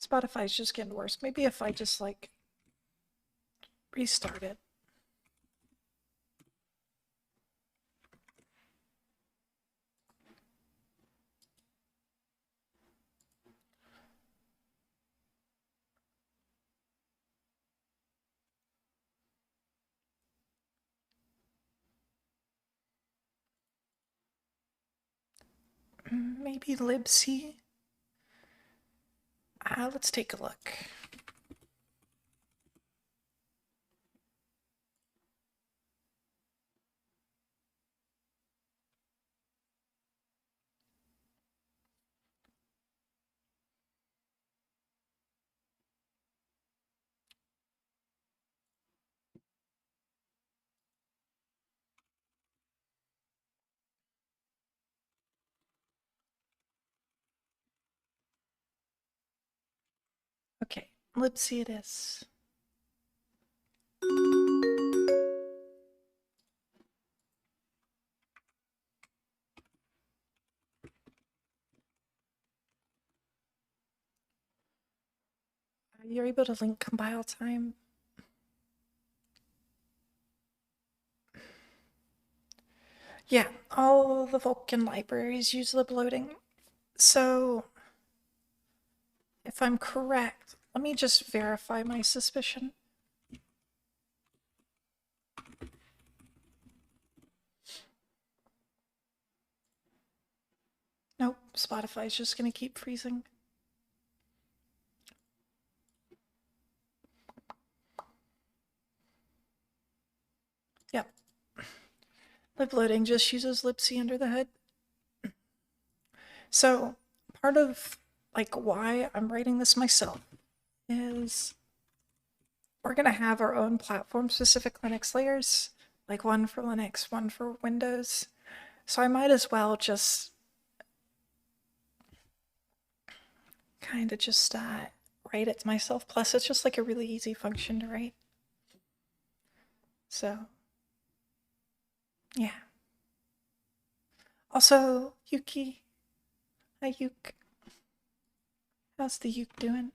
Spotify's just getting worse. Maybe if I just like restart it. Maybe libc. Let's take a look. Okay, libc it is. you're able to link compile time. Yeah, all the Vulkan libraries use lib loading. So, if I'm correct, let me just verify my suspicion. Nope, Spotify's just gonna keep freezing. Yep. Lib loading just uses libc under the hood. So part of like why I'm writing this myself is we're gonna have our own platform specific Linux layers, like one for Linux, one for Windows. So I might as well just kind of just write it myself. Plus it's just like a really easy function to write. So yeah. Also, Yuki. Hi, Yuke. How's the Yuke doing?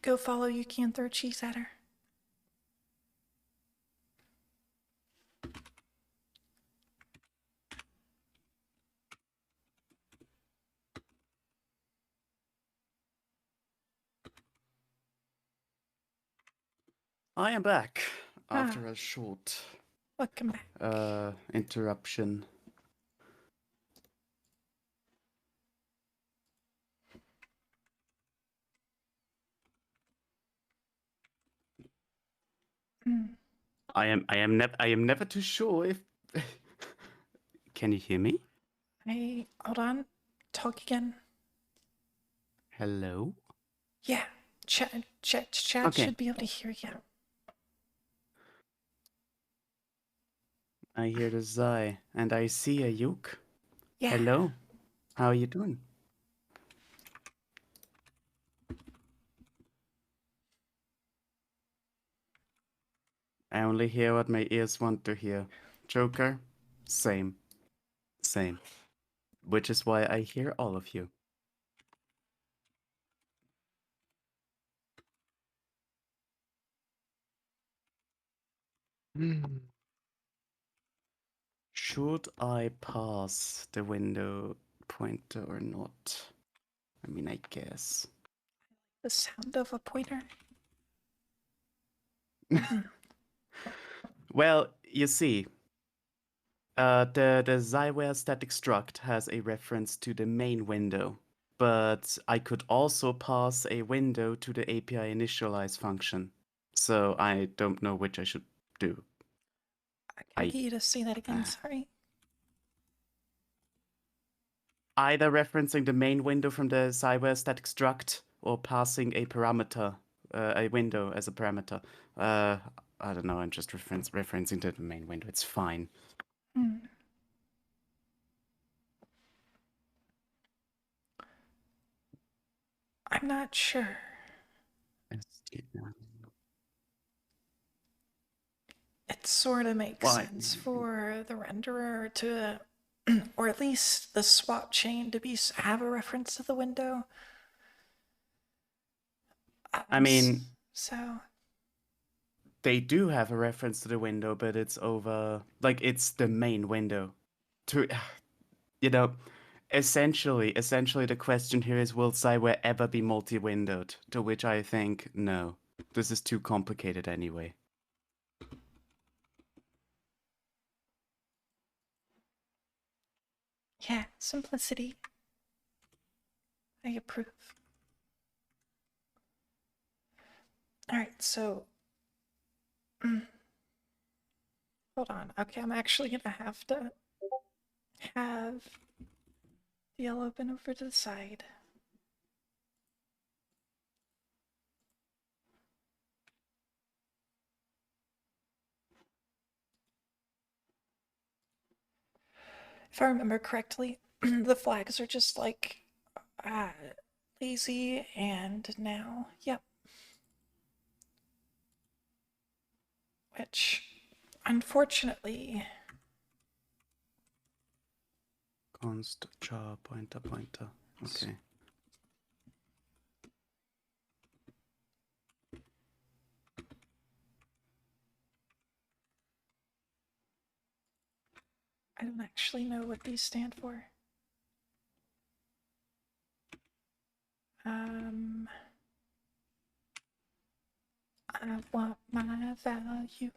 Go follow Yuki and throw cheese at her. I am back after a short Welcome back. interruption. I am never too sure if can you hear me? Hold on. Talk again. Hello? Yeah. Chat Okay. should be able to hear you. I hear the Zye and I see a Yuk. Yeah. Hello. How are you doing? I only hear what my ears want to hear. Joker? Same. Same. Which is why I hear all of you. Should I pass the window pointer or not? I mean, I guess. The sound of a pointer. Well, you see, the ZyeWare static struct has a reference to the main window, but I could also pass a window to the API initialize function. So I don't know which I should do. I get you to say that again, sorry. Either referencing the main window from the ZyeWare static struct or passing a parameter, a window as a parameter. I don't know, I'm just referencing to the main window. It's fine. I'm not sure. It sort of makes sense for the renderer to, or at least the swap chain to have a reference to the window. I mean, so they do have a reference to the window, but it's over, like, it's the main window. To, you know, essentially the question here is, will ZyeWare ever be multi-windowed? To which I think, no. This is too complicated anyway. Yeah, simplicity. I approve. All right, so hold on. Okay, I'm actually gonna have to have the L open over to the side. If I remember correctly, the flags are just like lazy and now, yep. Which, unfortunately, Const char pointer. Okay. I don't actually know what these stand for. I want my value.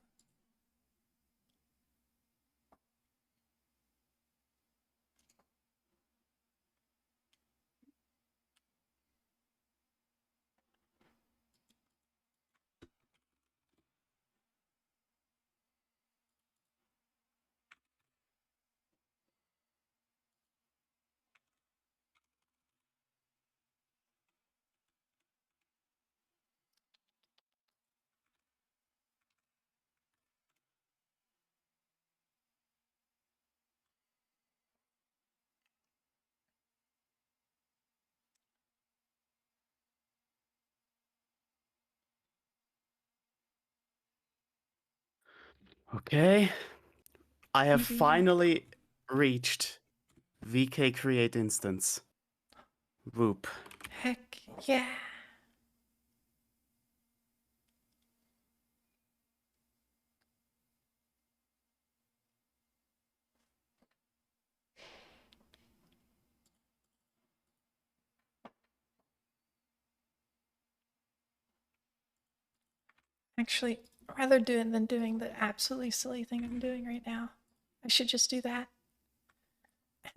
Okay. I have Maybe. finally reached VK create instance. Whoop. Heck yeah. Actually, rather doing than doing the absolutely silly thing I'm doing right now, I should just do that.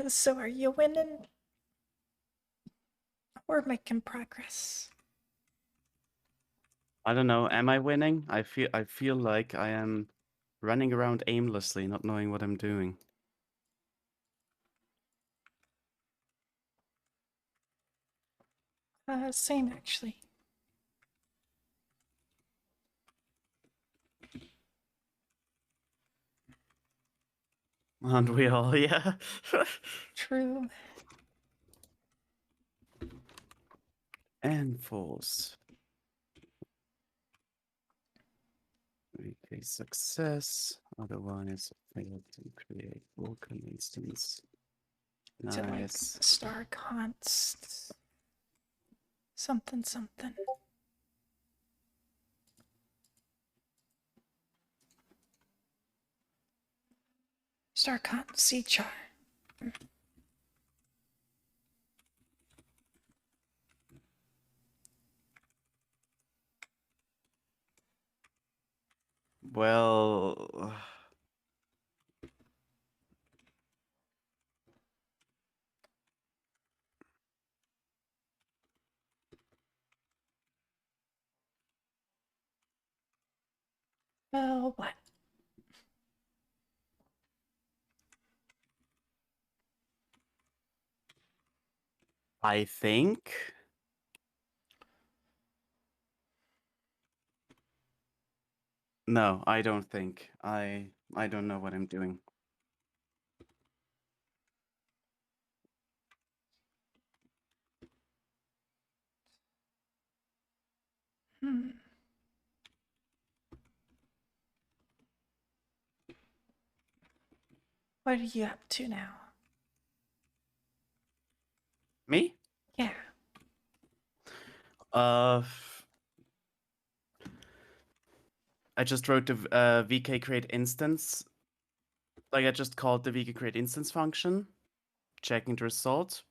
So are you winning? We're making progress. I don't know. Am I winning? I feel like I am running around aimlessly, not knowing what I'm doing. Same actually. Aren't we all? Yeah. True. Enforce. VK success. Otherwise, failed to create Vulkan instance. Is it like Nice. star const? Something something. Star const C char. Well, Well, what? I think. No, I don't think. I don't know what I'm doing. What are you up to now? Me? Yeah. I just wrote the VK create instance. Like I just called the VK create instance function, checking the result.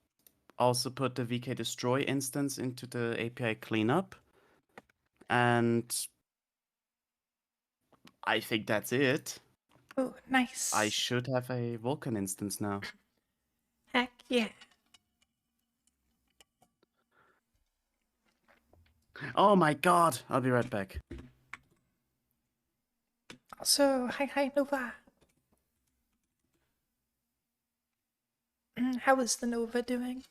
Also put the VK destroy instance into the API cleanup. And I think that's it. Oh, nice. I should have a Vulkan instance now. Heck yeah. Oh my god! I'll be right back. Also, hi Nova. How is the Nova doing?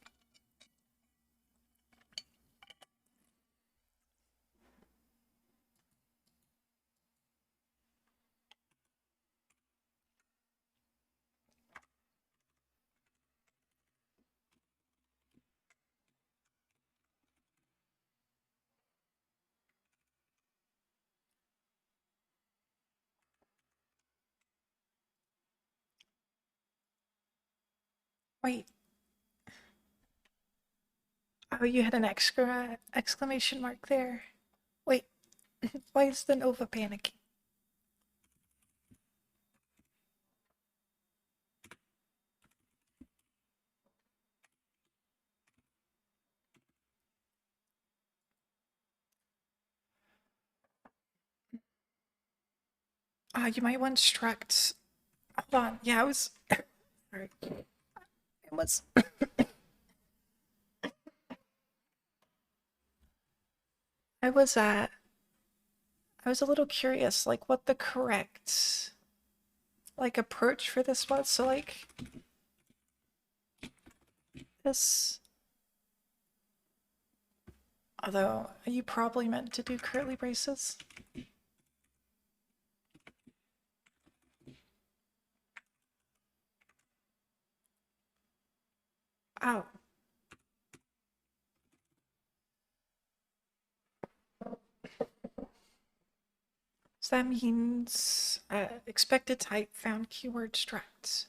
Wait. Oh, you had an extra exclamation mark there. Wait, why is the Nova panicking? You might want struct. Hold on. Yeah, I was. Sorry. It was. I was I was a little curious, like what the correct like approach for this was. So like this. Although you probably meant to do curly braces. Oh. So that means expected type found keyword struct.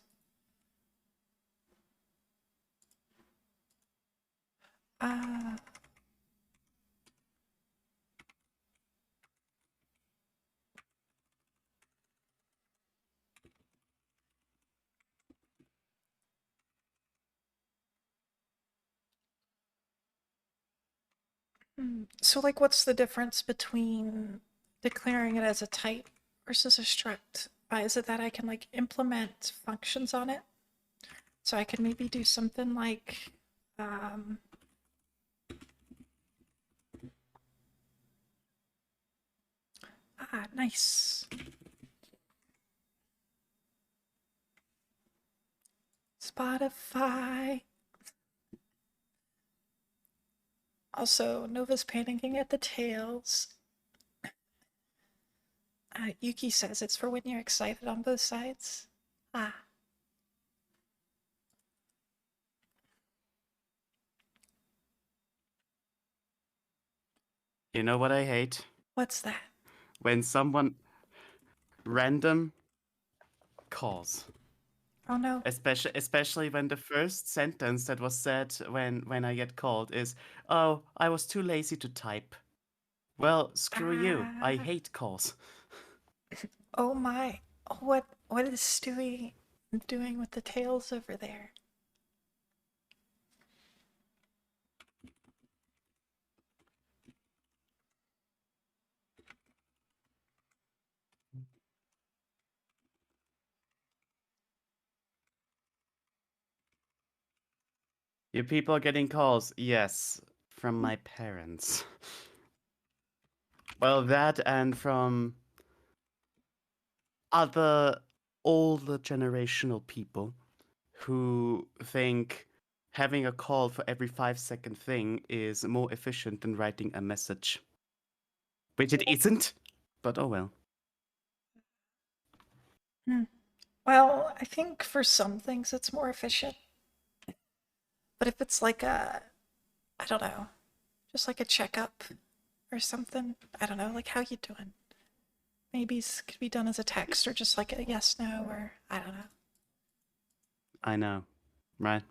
Uh, so like what's the difference between declaring it as a type versus a struct? Is it that I can like implement functions on it? So I could maybe do something like nice. Spotify. Also, Nova's panicking at the tails. Yuki says it's for when you're excited on both sides. Ah. You know what I hate? What's that? When someone random calls. Oh no. Especially when the first sentence that was said when I get called is, "Oh, I was too lazy to type." Well, screw you. I Ah. hate calls. Oh my. What is Stewie doing with the tails over there? You people are getting calls, yes, from my parents. Well, that and from other older generational people who think having a call for every 5-second thing is more efficient than writing a message. Which it isn't, but oh well. Hmm. Well, I think for some things it's more efficient. But if it's like I don't know, just like a checkup or something, I don't know, like how you doing? Maybe it could be done as a text or just like a yes, no, or I don't know. I know, right?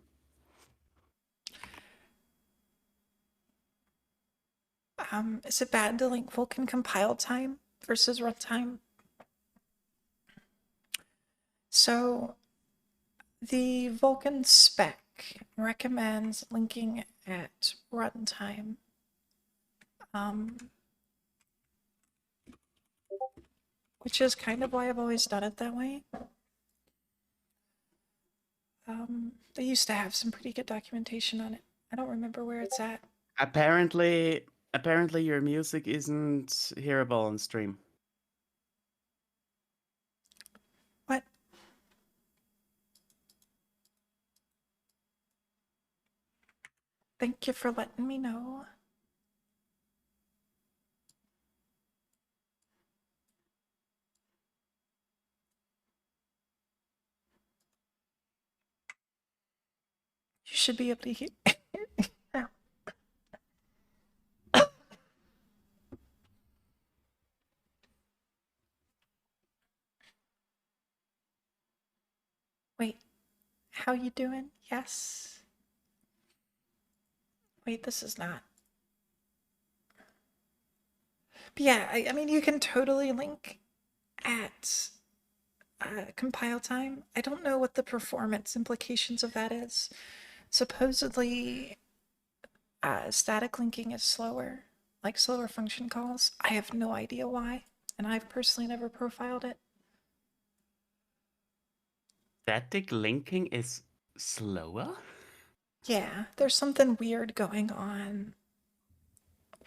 Is it bad to link Vulkan compile time versus runtime? So the Vulkan spec recommends linking at runtime. Which is kind of why I've always done it that way. They used to have some pretty good documentation on it. I don't remember where it's at. Apparently your music isn't hearable on stream. What? Thank you for letting me know. You should be able to hear. Ow. Wait, how you doing? Yes. Wait, this is not. But yeah, I mean, you can totally link at compile time. I don't know what the performance implications of that is. Supposedly, static linking is slower, like slower function calls. I have no idea why, and I've personally never profiled it. Static linking is slower? Yeah, there's something weird going on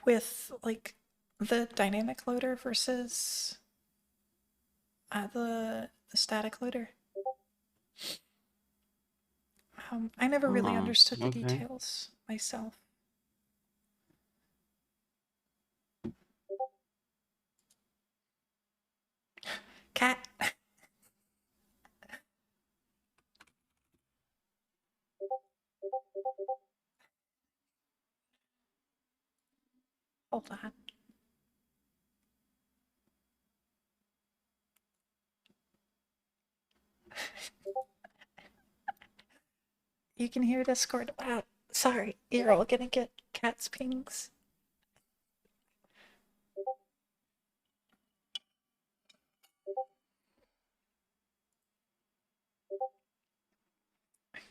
with like the dynamic loader versus the static loader. I never really Oh, understood the okay. details myself. Cat. Hold on. You can hear Discord. Wow. Sorry, you're all gonna get cat's pings.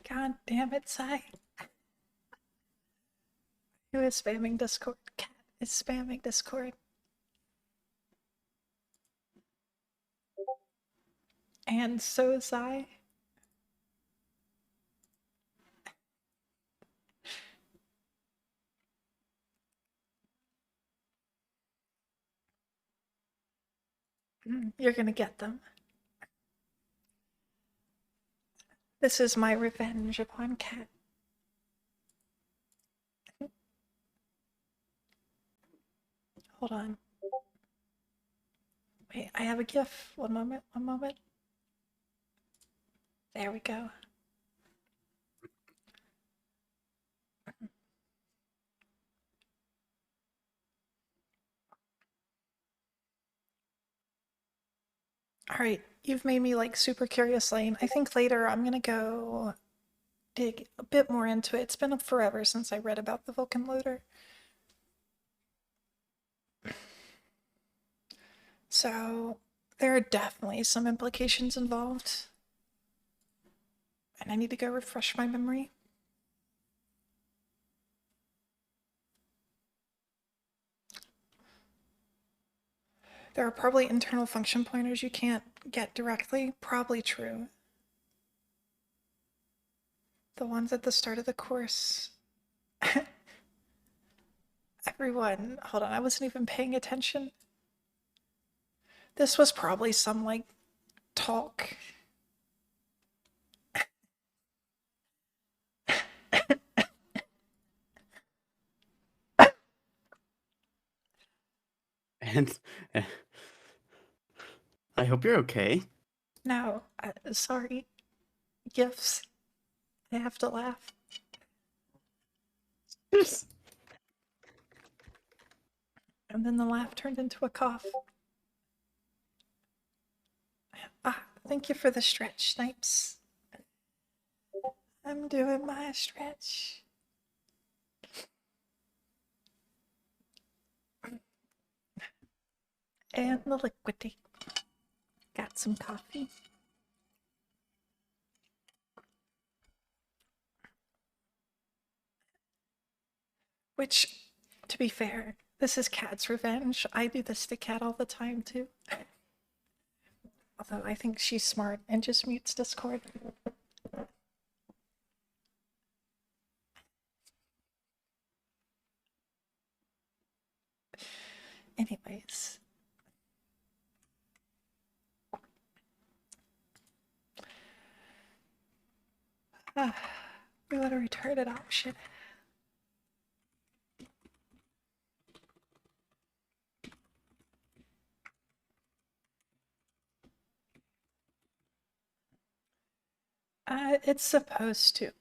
God damn it, Sai. Who is spamming Discord? Cat is spamming Discord. And so is I. You're gonna get them. This is my revenge upon Cat. Hold on. Wait, I have a GIF. One moment, one moment. There we go. All right, you've made me like super curious, Lane. I think later I'm gonna go dig a bit more into it. It's been forever since I read about the Vulkan loader. So there are definitely some implications involved. And I need to go refresh my memory. There are probably internal function pointers you can't get directly. Probably true. The ones at the start of the course. Everyone, hold on, I wasn't even paying attention. This was probably some like talk. And I hope you're okay. No, sorry. Gifts. I have to laugh. Yes. And then the laugh turned into a cough. Ah, thank you for the stretch, Snipes. I'm doing my stretch. And the liquidy. Got some coffee. Which, to be fair, this is Cat's revenge. I do this to Cat all the time, too. Although I think she's smart and just mutes Discord. Anyways. We want a retarded option. It's supposed to,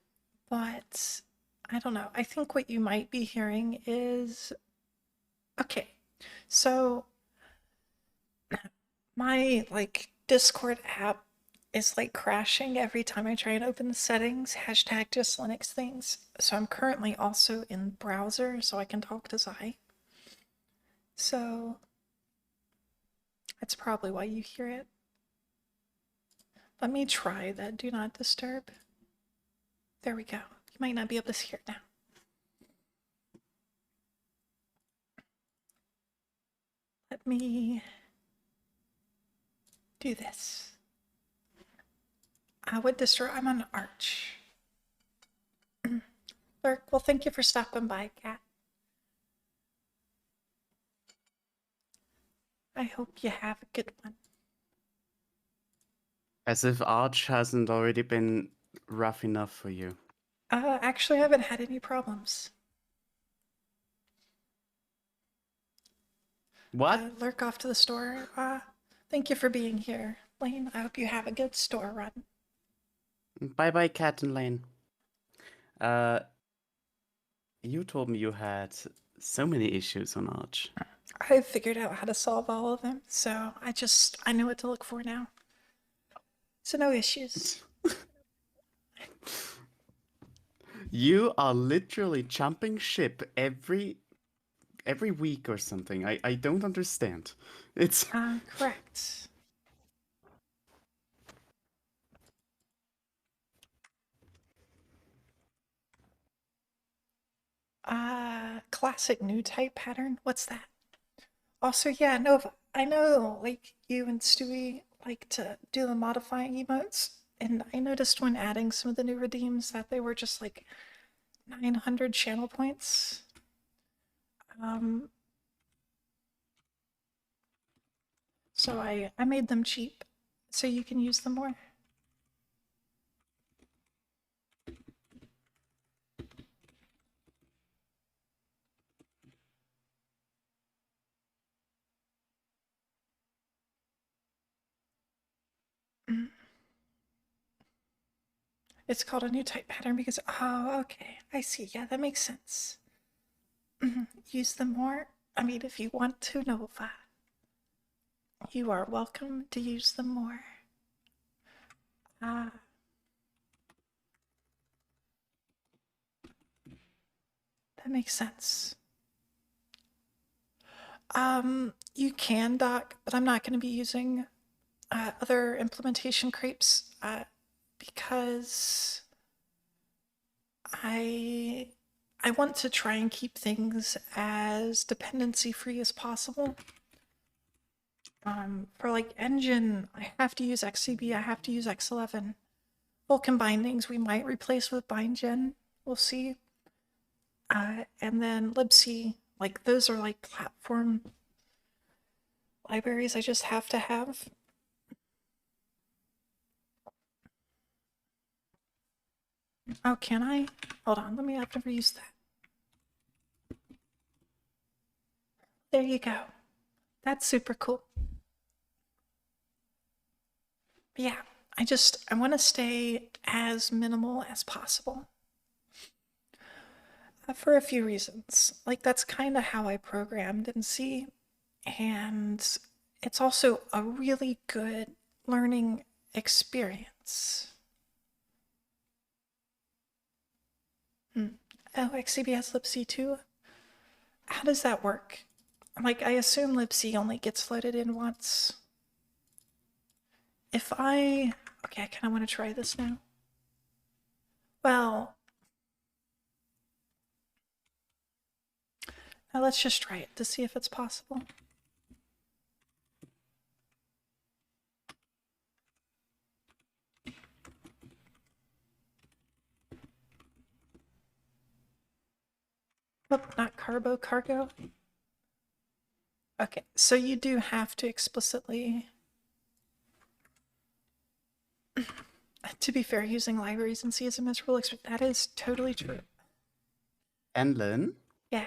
but I don't know. I think what you might be hearing is okay. So my like Discord app is like crashing every time I try and open the settings. Hashtag just Linux things. So I'm currently also in browser so I can talk to Zye. So that's probably why you hear it. Let me try that do not disturb. There we go. You might not be able to hear it now. Let me do this. What distro? I'm on Arch. Lurk, well, thank you for stopping by, Kat. I hope you have a good one. As if Arch hasn't already been rough enough for you. Actually, I haven't had any problems. What? Lurk off to the store. Thank you for being here, Lane. I hope you have a good store run. Bye bye, Cat and Lane. You told me you had so many issues on Arch. I figured out how to solve all of them, so I know what to look for now. So no issues. You are literally jumping ship every week or something. I don't understand. It's Correct. Classic new type pattern. What's that? Also, yeah, Nova. I know, like, you and Stewie like to do the modifying emotes, and I noticed when adding some of the new redeems that they were just like 900 channel points. So I made them cheap so you can use them more. It's called a new type pattern because, oh, okay, I see. Yeah, that makes sense. Use them more. I mean, if you want to, Nova, you are welcome to use them more. That makes sense. You can dock, but I'm not going to be using other implementation crepes because I want to try and keep things as dependency free as possible. For like engine, I have to use XCB, I have to use X11. Vulkan bindings we might replace with BindGen, we'll see. And then libc, like those are like platform libraries I just have to have. Oh, can I? Hold on, I've never used that. There you go. That's super cool. But yeah, I want to stay as minimal as possible. For a few reasons. Like, that's kind of how I programmed in C. And it's also a really good learning experience. Oh, XCB has libc too? How does that work? Like, I assume libc only gets loaded in once. Okay, I kind of want to try this now. Well, now let's just try it to see if it's possible. Oh, not cargo. Okay, so you do have to explicitly, to be fair, using libraries in C is a miserable experience. That is totally true. Enlin? Yeah.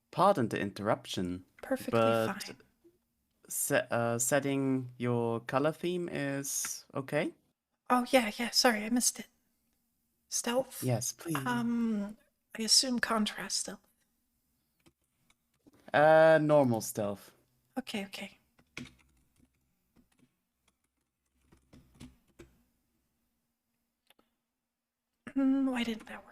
Pardon the interruption. Perfectly but fine. Setting your color theme is okay? Oh, yeah, sorry, I missed it. Stealth? Yes, please. I assume contrast stealth. Normal stealth. Okay. Why didn't that work?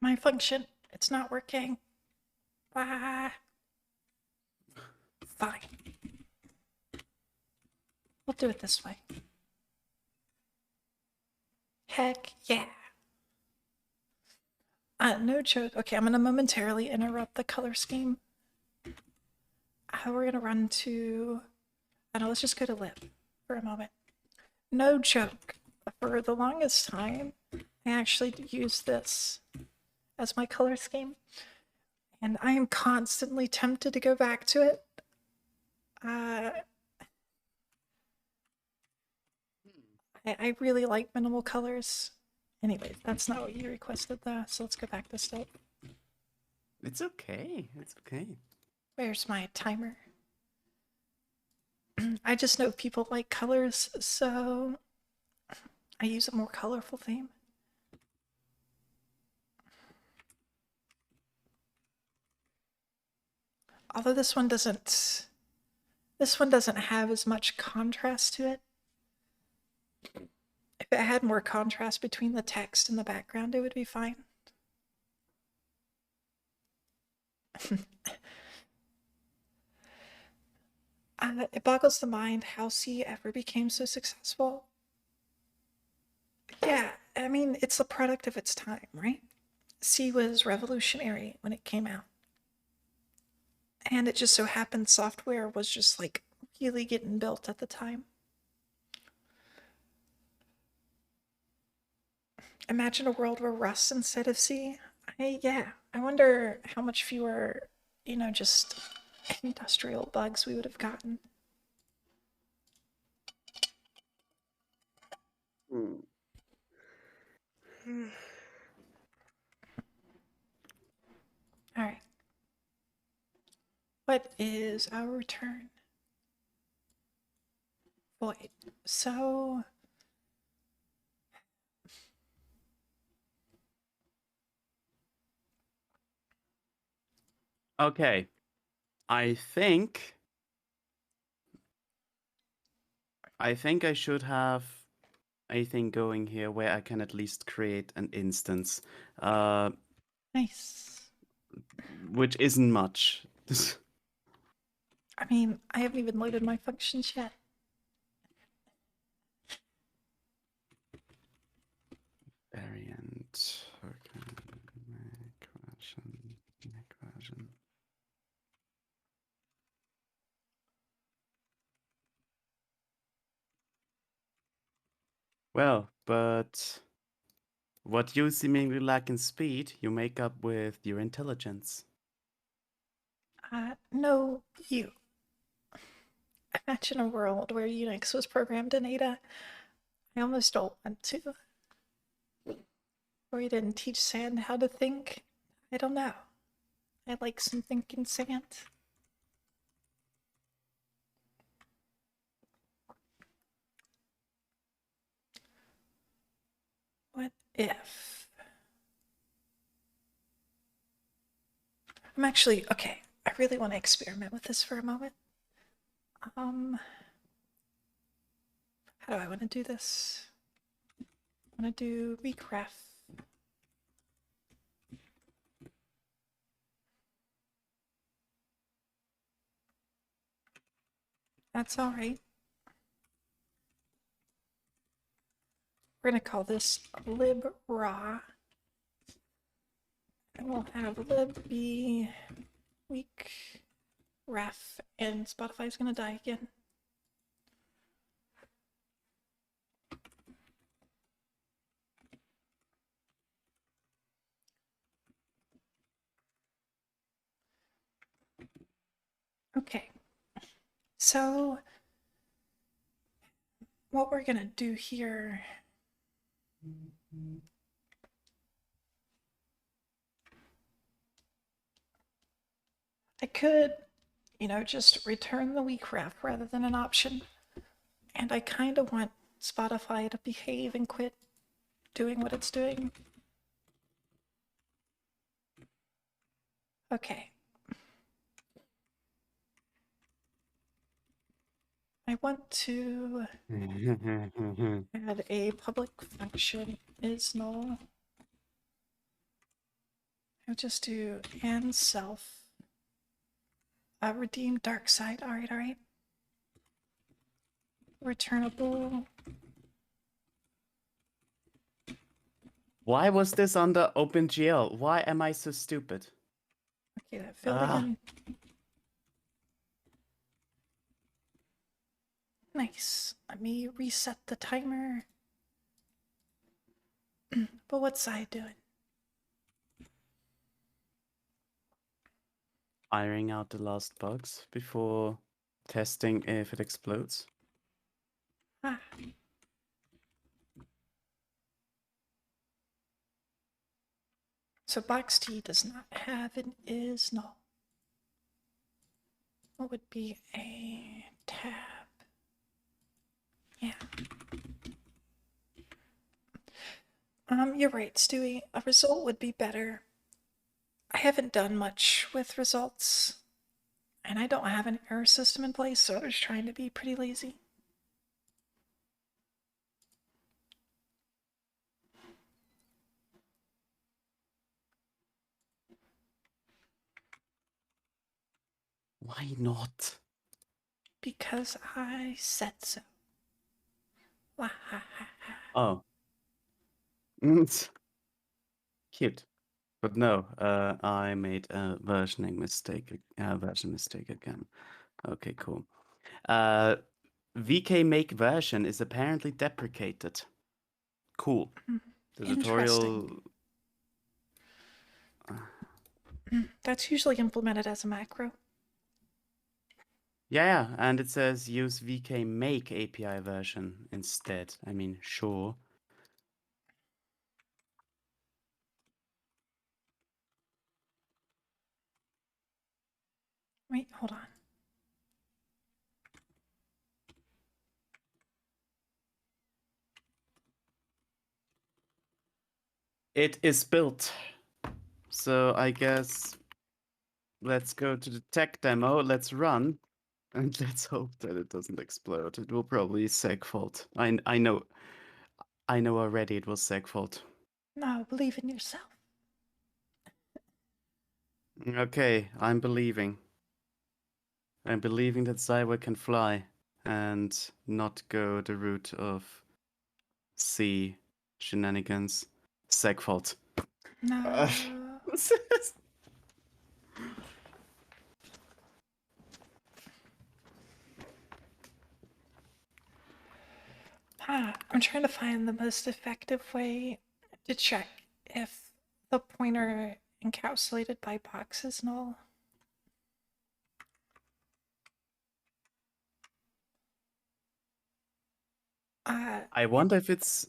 My function, it's not working. Fine. We'll do it this way. Heck yeah. No joke. Okay, I'm going to momentarily interrupt the color scheme. We're going to run to, I don't know, let's just go to lib for a moment. No joke. For the longest time, I actually used this as my color scheme, and I am constantly tempted to go back to it. I really like minimal colors. Anyways, that's not what you requested though, so let's go back to step. It's okay. It's okay. Where's my timer? I just know people like colors, so I use a more colorful theme. Although this one doesn't have as much contrast to it. If it had more contrast between the text and the background, it would be fine. It boggles the mind how C ever became so successful. Yeah, I mean, it's a product of its time, right? C was revolutionary when it came out. And it just so happened software was just like really getting built at the time. Imagine a world where Rust instead of C. Yeah, I wonder how much fewer, just industrial bugs we would have gotten. All right. What is our return? Void. So Okay. I think I should have a thing going here where I can at least create an instance. nice. Which isn't much. I mean, I haven't even loaded my functions yet. Variant. Okay. Make version. Well, but what you seemingly lack in speed, you make up with your intelligence. No, you. Imagine a world where Unix was programmed in Ada. I almost don't want to. Or you didn't teach sand how to think. I don't know. I like some thinking sand. What if? I'm actually, okay, I really want to experiment with this for a moment. How do I want to do this? I want to do recref. That's all right. We're going to call this lib raw. And we'll have lib be weak ref, and Spotify's going to die again. Okay. So what we're going to do here I could, just return the weak ref rather than an option. And I kind of want Spotify to behave and quit doing what it's doing. Okay. I want to add a public function is null. I'll just do and self. Redeem dark side. All right, all right. returnable. Why was this under OpenGL? Why am I so stupid? Okay, that filled Ah. in. Nice. Let me reset the timer. But what's Zye doing? Ironing out the last bugs before testing if it explodes. Ah. So box T does not have an is null. What would be a tab? Yeah. You're right, Stewie. A result would be better. I haven't done much with results, and I don't have an error system in place, so I was trying to be pretty lazy. Why not? Because I said so. Oh. Mm, cute. But no, I made a version mistake again. Okay, cool. VK make version is apparently deprecated. Cool. The Interesting. tutorial. That's usually implemented as a macro. Yeah, and it says use VK make API version instead. I mean, sure. Wait, hold on. It is built. So I guess let's go to the tech demo. Let's run. And let's hope that it doesn't explode. It will probably seg fault. I know already it was seg fault. No, believe in yourself. Okay, I'm believing. I'm believing that ZyeByte can fly and not go the route of C shenanigans. Seg fault. No. I'm trying to find the most effective way to check if the pointer encapsulated by box is null. I wonder if it's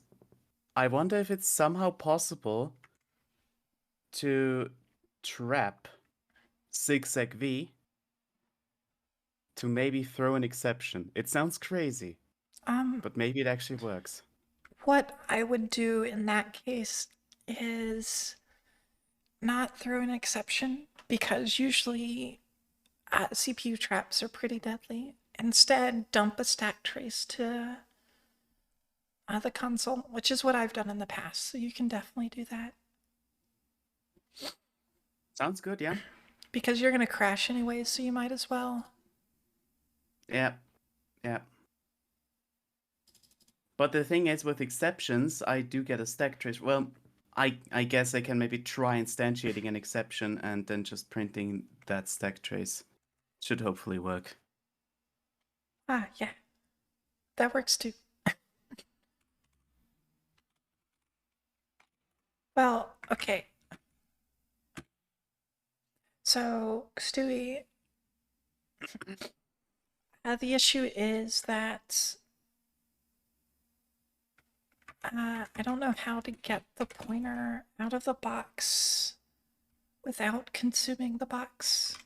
somehow possible to trap zigzag V to maybe throw an exception. It sounds crazy, but maybe it actually works. What I would do in that case is not throw an exception because usually CPU traps are pretty deadly. Instead, dump a stack trace to the console, which is what I've done in the past. So you can definitely do that. Sounds good, yeah. Because you're going to crash anyways, so you might as well. Yeah, yeah. But the thing is, with exceptions, I do get a stack trace. Well, I guess I can maybe try instantiating an exception and then just printing that stack trace. Should hopefully work. Yeah. That works too. Well, okay. So, Stewie, the issue is that I don't know how to get the pointer out of the box without consuming the box.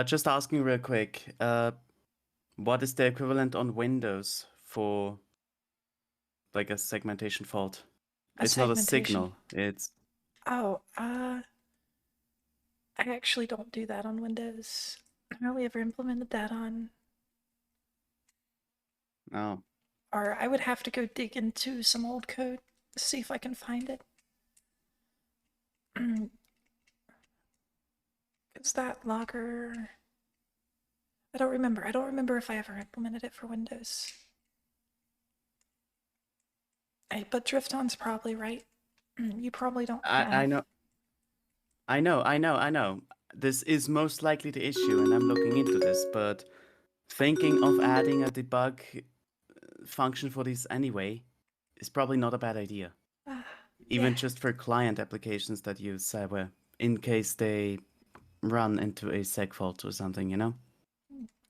Just asking real quick. What is the equivalent on Windows for like a segmentation fault? It's not a signal. It's I actually don't do that on Windows. I only ever implemented that on. oh. Or I would have to go dig into some old code to see if I can find it. Is that logger? I don't remember. I don't remember if I ever implemented it for Windows. But Drifton's probably right. You probably don't have. I know. I know. This is most likely the issue, and I'm looking into this, but thinking of adding a debug function for this anyway is probably not a bad idea. Even Yeah. just for client applications that use cyber, in case they run into a seg fault or something, you know?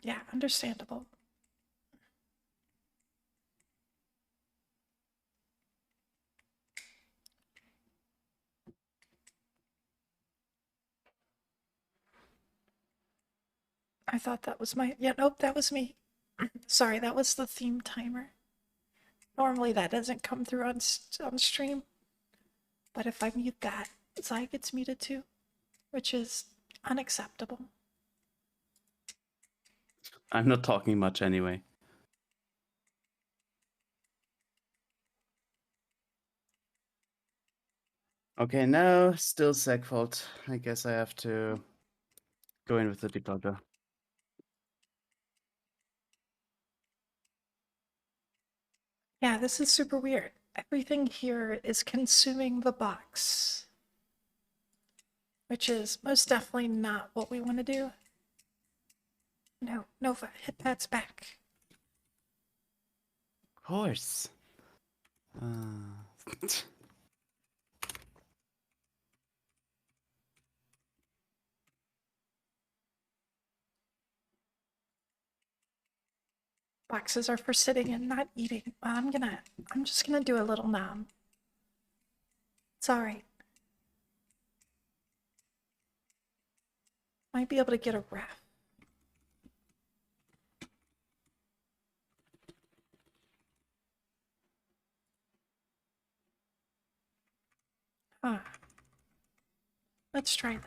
Yeah, understandable. I thought that was my. Yeah, nope, that was me. Sorry, that was the theme timer. Normally that doesn't come through on stream, but if I mute that, Zye gets muted too, which is unacceptable. I'm not talking much anyway. Okay, no, still seg fault. I guess I have to go in with the debugger. Yeah, this is super weird. Everything here is consuming the box, which is most definitely not what we want to do. No, Nova, hit Pat's back. Of course. Boxes are for sitting and not eating. I'm just gonna do a little nom. It's all right. Might be able to get a ref. Huh. Let's try that.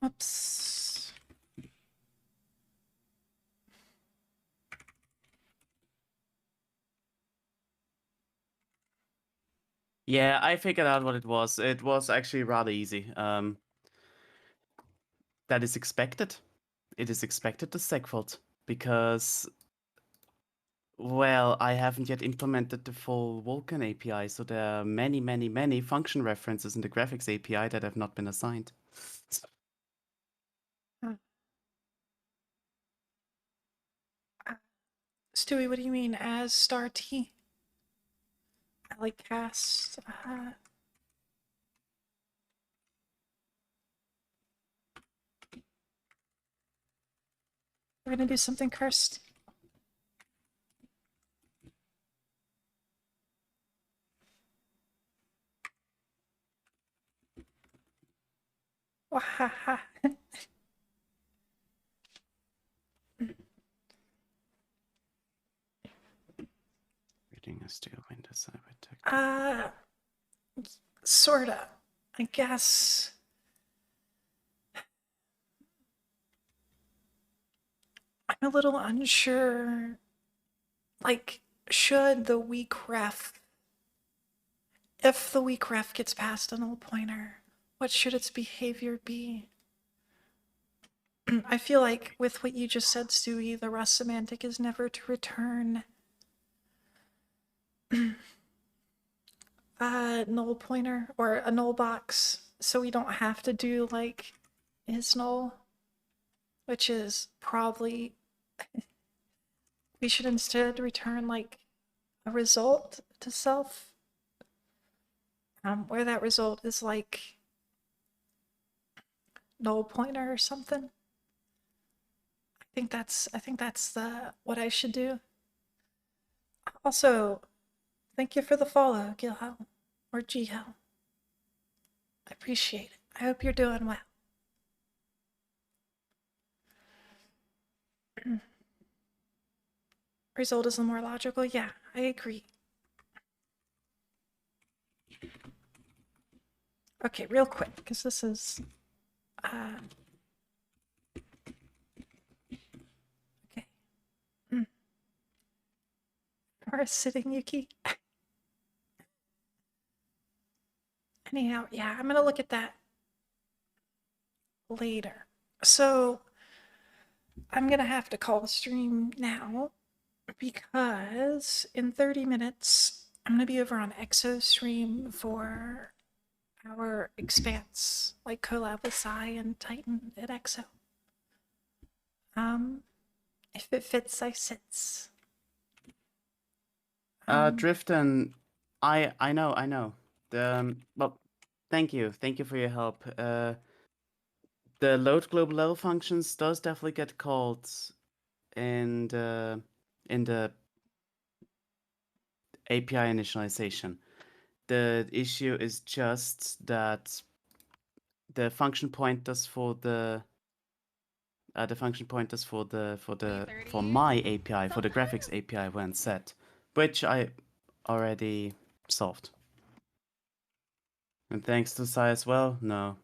Oops. Yeah, I figured out what it was. It was actually rather easy. That is expected. It is expected to seg fault because, well, I haven't yet implemented the full Vulkan API, so there are many, many, many function references in the graphics API that have not been assigned. Stewie, what do you mean as star T? I like cast. We're gonna do something cursed. Wahaha. Reading a steel Windows Sorta. I guess. I'm a little unsure. Like, should the weak ref, if the weak ref gets past a null pointer, what should its behavior be? I feel like with what you just said, Stewie, the Rust semantic is never to return a null pointer or a null box, so we don't have to do like is null, which is probably we should instead return like a result to self, where that result is like null pointer or something. I think that's the what I should do. Also, thank you for the follow, Gilhel orGhel. I appreciate it. I hope you're doing well. Result is the more logical. Yeah, I agree. Okay, real quick, because this is okay. Forest sitting, Yuki. Anyhow, yeah, I'm gonna look at that later. So I'm gonna have to call the stream now because in 30 minutes I'm gonna be over on Exo stream for our Expanse, like collab with Zye and Titan at Exo. If it fits, I sits. Drifton, I know. Well, thank you for your help. The load global level functions does definitely get called in the API initialization. The issue is just that the function pointers for the for my API, for the graphics API weren't set, which I already solved. And thanks to Sai as well. No.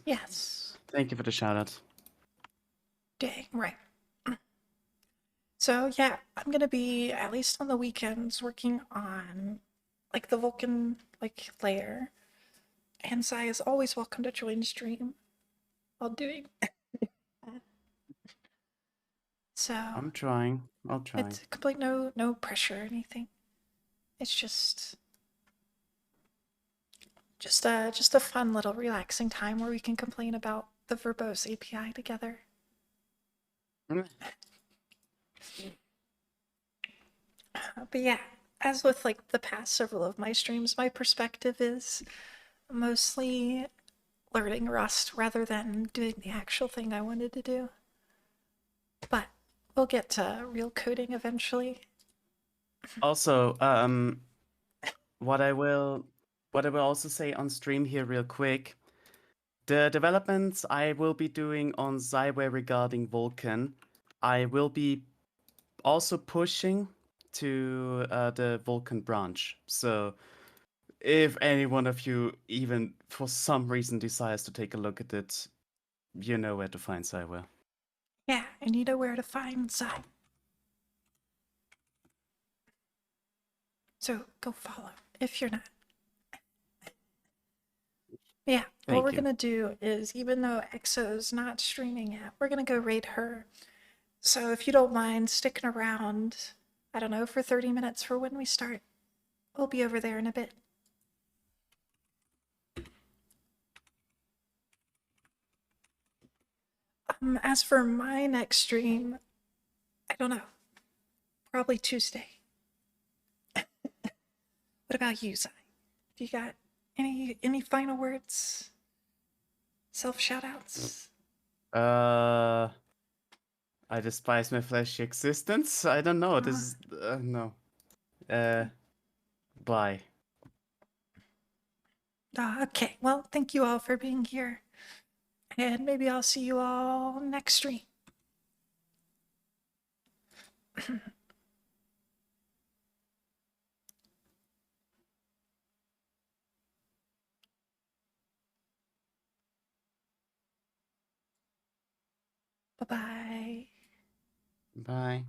Yes. Thank you for the shout out. Dang, right. So yeah, I'm gonna be at least on the weekends working on like the Vulkan like layer. And Sai is always welcome to join stream while doing so I'm trying. I'll try. it's complete no pressure or anything. It's just a fun little relaxing time where we can complain about the verbose API together. But yeah, as with like the past several of my streams, my perspective is mostly learning Rust rather than doing the actual thing I wanted to do. But we'll get to real coding eventually. Also, what I will also say on stream here real quick, the developments I will be doing on ZyeByte regarding Vulkan, I will be also pushing to the Vulkan branch. So if any one of you even for some reason desires to take a look at it, you know where to find ZyeByte. Yeah, and you know where to find Zye. So go follow if you're not. Yeah, what we're gonna do is, even though Exo's not streaming yet, we're gonna go raid her. So if you don't mind sticking around, I don't know, for 30 minutes for when we start, we'll be over there in a bit. As for my next stream, I don't know. Probably Tuesday. What about you, Zye? Do you got any final words? Self shoutouts? I despise my fleshy existence. I don't know. This is no. Bye. Okay, well, thank you all for being here. And maybe I'll see you all next stream. Bye-bye. Bye.